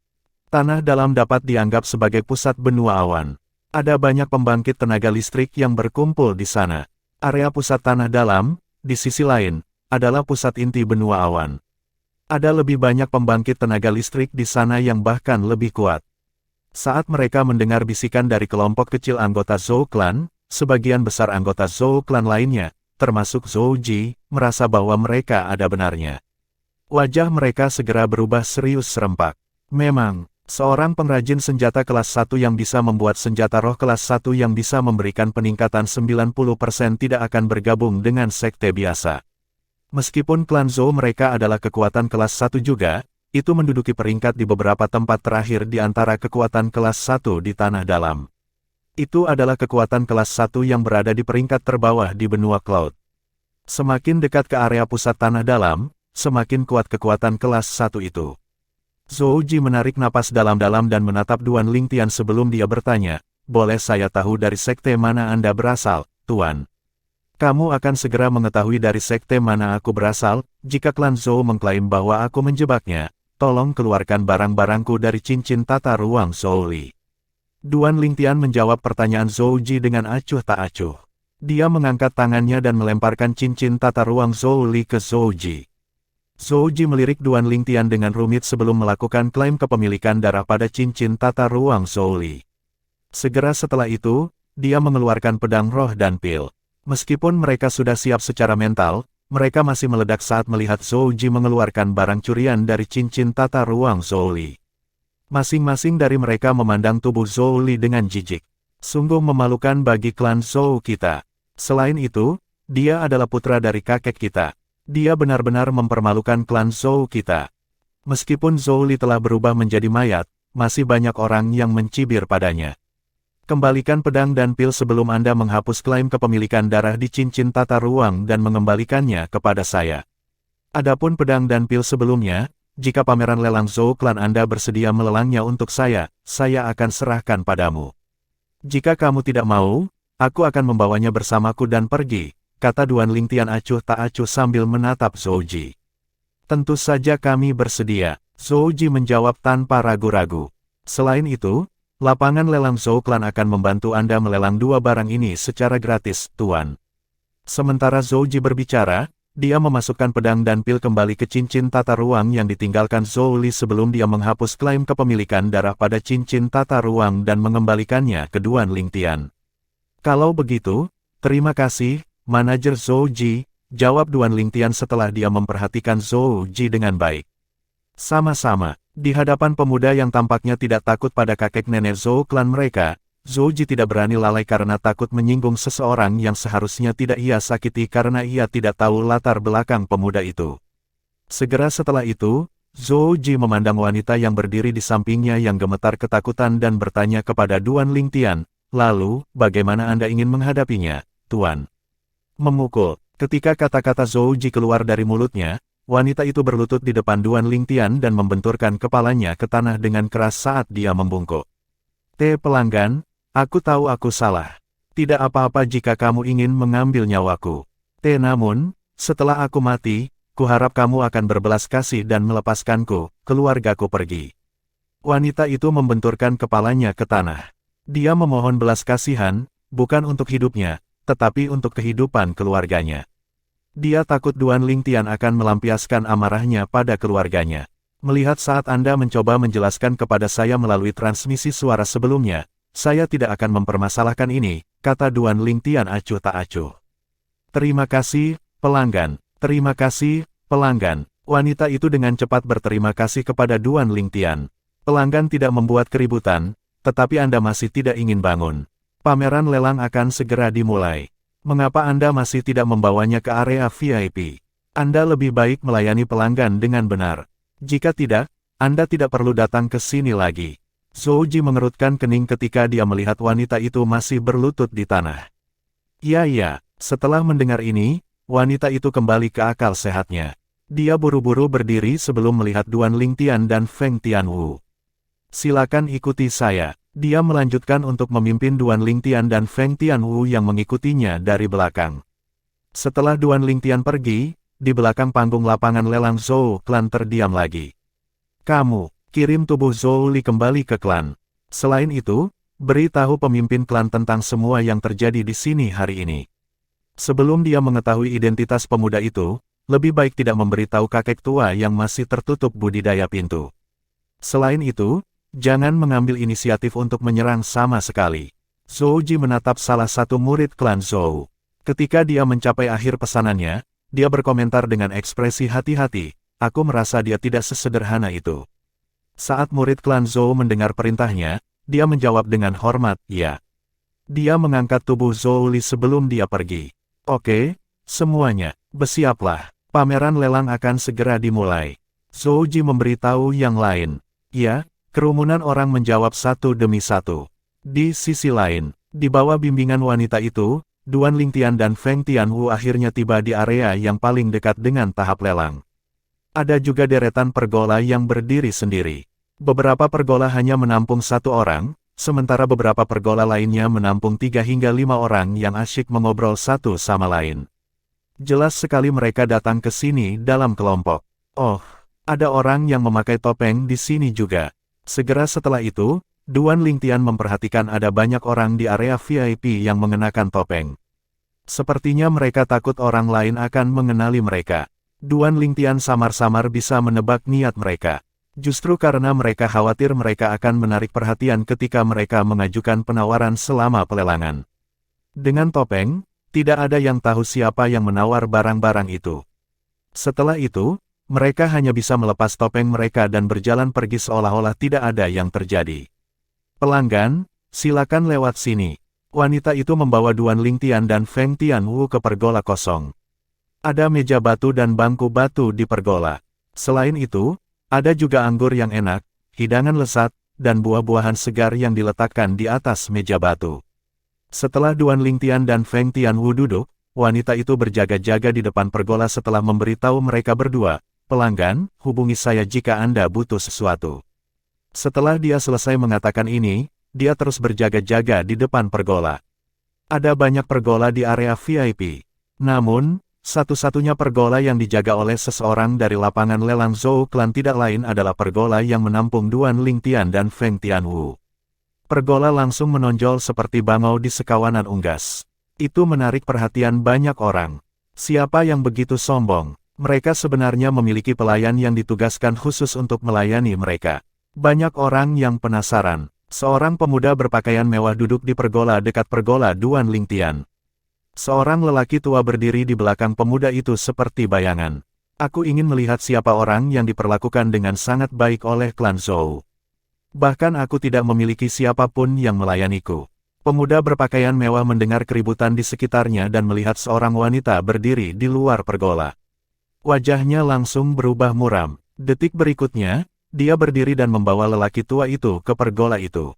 Tanah dalam dapat dianggap sebagai pusat benua awan. Ada banyak pembangkit tenaga listrik yang berkumpul di sana. Area pusat tanah dalam, di sisi lain, adalah pusat inti benua awan. Ada lebih banyak pembangkit tenaga listrik di sana yang bahkan lebih kuat. Saat mereka mendengar bisikan dari kelompok kecil anggota Zhou Clan, sebagian besar anggota Zhou Clan lainnya, termasuk Zhou Ji, merasa bahwa mereka ada benarnya. Wajah mereka segera berubah serius serempak. Memang, seorang pengrajin senjata kelas 1 yang bisa membuat senjata roh kelas 1 yang bisa memberikan peningkatan 90% tidak akan bergabung dengan sekte biasa. Meskipun klan Zhou mereka adalah kekuatan kelas 1 juga, itu menduduki peringkat di beberapa tempat terakhir di antara kekuatan kelas 1 di tanah dalam. Itu adalah kekuatan kelas 1 yang berada di peringkat terbawah di benua Cloud. Semakin dekat ke area pusat tanah dalam, semakin kuat kekuatan kelas 1 itu. Zhou Ji menarik napas dalam-dalam dan menatap Duan Lingtian sebelum dia bertanya, "Boleh saya tahu dari sekte mana Anda berasal, Tuan?" "Kamu akan segera mengetahui dari sekte mana aku berasal, jika klan Zhou mengklaim bahwa aku menjebaknya. Tolong keluarkan barang-barangku dari cincin tata ruang Zhou Li." Duan Lingtian menjawab pertanyaan Zhou Ji dengan acuh tak acuh. Dia mengangkat tangannya dan melemparkan cincin tata ruang Zhou Li ke Zhou Ji. Zhou Ji melirik Duan Lingtian dengan rumit sebelum melakukan klaim kepemilikan darah pada cincin tata ruang Zhou Li. Segera setelah itu, dia mengeluarkan pedang roh dan pil. Meskipun mereka sudah siap secara mental, mereka masih meledak saat melihat Zhou Ji mengeluarkan barang curian dari cincin tata ruang Zhou Li. Masing-masing dari mereka memandang tubuh Zhou Li dengan jijik. Sungguh memalukan bagi klan Zhou kita. Selain itu, dia adalah putra dari kakek kita. Dia benar-benar mempermalukan klan Zhou kita. Meskipun Zhou Li telah berubah menjadi mayat, masih banyak orang yang mencibir padanya. Kembalikan pedang dan pil sebelum Anda menghapus klaim kepemilikan darah di cincin tata ruang dan mengembalikannya kepada saya. Adapun pedang dan pil sebelumnya, jika pameran lelang Zhou klan Anda bersedia melelangnya untuk saya akan serahkan padamu. Jika kamu tidak mau, aku akan membawanya bersamaku dan pergi, kata Duan Lingtian acuh tak acuh sambil menatap Zhou Ji. Tentu saja kami bersedia, Zhou Ji menjawab tanpa ragu-ragu. Selain itu, lapangan lelang Zhou Clan akan membantu Anda melelang dua barang ini secara gratis, Tuan. Sementara Zhou Ji berbicara, dia memasukkan pedang dan pil kembali ke cincin tata ruang yang ditinggalkan Zhou Li sebelum dia menghapus klaim kepemilikan darah pada cincin tata ruang dan mengembalikannya ke Duan Lingtian. Kalau begitu, terima kasih, Manajer Zhou Ji, jawab Duan Lingtian setelah dia memperhatikan Zhou Ji dengan baik. Sama-sama, di hadapan pemuda yang tampaknya tidak takut pada kakek nenek Zhou klan mereka, Zhou Ji tidak berani lalai karena takut menyinggung seseorang yang seharusnya tidak ia sakiti karena ia tidak tahu latar belakang pemuda itu. Segera setelah itu, Zhou Ji memandang wanita yang berdiri di sampingnya yang gemetar ketakutan dan bertanya kepada Duan Lingtian, "Lalu, bagaimana Anda ingin menghadapinya, Tuan?" Memukul. Ketika kata-kata Zhou Ji keluar dari mulutnya, wanita itu berlutut di depan Duan Lingtian dan membenturkan kepalanya ke tanah dengan keras saat dia membungkuk. Pelanggan, aku tahu aku salah. Tidak apa-apa jika kamu ingin mengambil nyawaku. Namun, setelah aku mati, Kuharap kamu akan berbelas kasih dan melepaskanku, keluargaku pergi. Wanita itu membenturkan kepalanya ke tanah. Dia memohon belas kasihan, bukan untuk hidupnya, tetapi untuk kehidupan keluarganya. Dia takut Duan Lingtian akan melampiaskan amarahnya pada keluarganya. Melihat saat Anda mencoba menjelaskan kepada saya melalui transmisi suara sebelumnya, saya tidak akan mempermasalahkan ini, kata Duan Lingtian acuh tak acuh. Terima kasih, pelanggan. Terima kasih, pelanggan. Wanita itu dengan cepat berterima kasih kepada Duan Lingtian. Pelanggan tidak membuat keributan, tetapi Anda masih tidak ingin bangun. Pameran lelang akan segera dimulai. Mengapa Anda masih tidak membawanya ke area VIP? Anda lebih baik melayani pelanggan dengan benar. Jika tidak, Anda tidak perlu datang ke sini lagi. Zhou Ji mengerutkan kening ketika dia melihat wanita itu masih berlutut di tanah. Ya, setelah mendengar ini, wanita itu kembali ke akal sehatnya. Dia buru-buru berdiri sebelum melihat Duan Lingtian dan Feng Tianwu. Silakan ikuti saya. Dia melanjutkan untuk memimpin Duan Lingtian dan Feng Tianwu yang mengikutinya dari belakang. Setelah Duan Lingtian pergi, di belakang panggung lapangan lelang Zhou klan terdiam lagi. Kamu, kirim tubuh Zhou Li kembali ke klan. Selain itu, beritahu pemimpin klan tentang semua yang terjadi di sini hari ini. Sebelum dia mengetahui identitas pemuda itu, lebih baik tidak memberitahu kakek tua yang masih tertutup budidaya pintu. Selain itu, jangan mengambil inisiatif untuk menyerang sama sekali. Zhou Ji menatap salah satu murid klan Zhou. Ketika dia mencapai akhir pesanannya, dia berkomentar dengan ekspresi hati-hati, aku merasa dia tidak sesederhana itu. Saat murid klan Zhou mendengar perintahnya, dia menjawab dengan hormat, ya. Dia mengangkat tubuh Zhou Li sebelum dia pergi. Oke, semuanya, bersiaplah. Pameran lelang akan segera dimulai. Zhou Ji memberitahu yang lain. Ya, kerumunan orang menjawab satu demi satu. Di sisi lain, di bawah bimbingan wanita itu, Duan Lingtian dan Feng Tianwu akhirnya tiba di area yang paling dekat dengan tahap lelang. Ada juga deretan pergola yang berdiri sendiri. Beberapa pergola hanya menampung satu orang, sementara beberapa pergola lainnya menampung 3 hingga 5 orang yang asyik mengobrol satu sama lain. Jelas sekali mereka datang ke sini dalam kelompok. Oh, ada orang yang memakai topeng di sini juga. Segera setelah itu, Duan Lingtian memperhatikan ada banyak orang di area VIP yang mengenakan topeng. Sepertinya mereka takut orang lain akan mengenali mereka. Duan Lingtian samar-samar bisa menebak niat mereka. Justru karena mereka khawatir mereka akan menarik perhatian ketika mereka mengajukan penawaran selama pelelangan. Dengan topeng, tidak ada yang tahu siapa yang menawar barang-barang itu. Setelah itu, mereka hanya bisa melepas topeng mereka dan berjalan pergi seolah-olah tidak ada yang terjadi. Pelanggan, silakan lewat sini. Wanita itu membawa Duan Lingtian dan Feng Tianwu ke pergola kosong. Ada meja batu dan bangku batu di pergola. Selain itu, ada juga anggur yang enak, hidangan lezat, dan buah-buahan segar yang diletakkan di atas meja batu. Setelah Duan Lingtian dan Feng Tianwu duduk, wanita itu berjaga-jaga di depan pergola setelah memberitahu mereka berdua, pelanggan, hubungi saya jika Anda butuh sesuatu. Setelah dia selesai mengatakan ini, dia terus berjaga-jaga di depan pergola. Ada banyak pergola di area VIP. Namun, satu-satunya pergola yang dijaga oleh seseorang dari lapangan lelang Zhou Clan tidak lain adalah pergola yang menampung Duan Lingtian dan Feng Tianwu. Pergola langsung menonjol seperti bangau di sekawanan unggas. Itu menarik perhatian banyak orang. Siapa yang begitu sombong? Mereka sebenarnya memiliki pelayan yang ditugaskan khusus untuk melayani mereka. Banyak orang yang penasaran. Seorang pemuda berpakaian mewah duduk di pergola dekat pergola Duan Lingtian. Seorang lelaki tua berdiri di belakang pemuda itu seperti bayangan. Aku ingin melihat siapa orang yang diperlakukan dengan sangat baik oleh klan Zhou. Bahkan aku tidak memiliki siapapun yang melayaniku. Pemuda berpakaian mewah mendengar keributan di sekitarnya dan melihat seorang wanita berdiri di luar pergola. Wajahnya langsung berubah muram. Detik berikutnya, dia berdiri dan membawa lelaki tua itu ke pergola itu.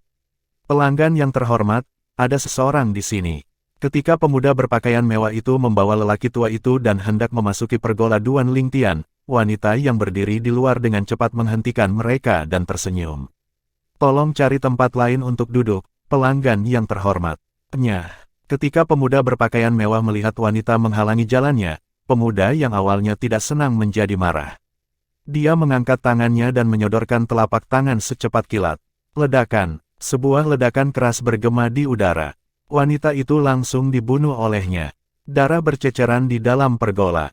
Pelanggan yang terhormat, ada seseorang di sini. Ketika pemuda berpakaian mewah itu membawa lelaki tua itu dan hendak memasuki pergola Duan Lingtian, wanita yang berdiri di luar dengan cepat menghentikan mereka dan tersenyum. Tolong cari tempat lain untuk duduk, pelanggan yang terhormat. Ketika pemuda berpakaian mewah melihat wanita menghalangi jalannya, pemuda yang awalnya tidak senang menjadi marah. Dia mengangkat tangannya dan menyodorkan telapak tangan secepat kilat. Ledakan, sebuah ledakan keras bergema di udara. Wanita itu langsung dibunuh olehnya. Darah berceceran di dalam pergola.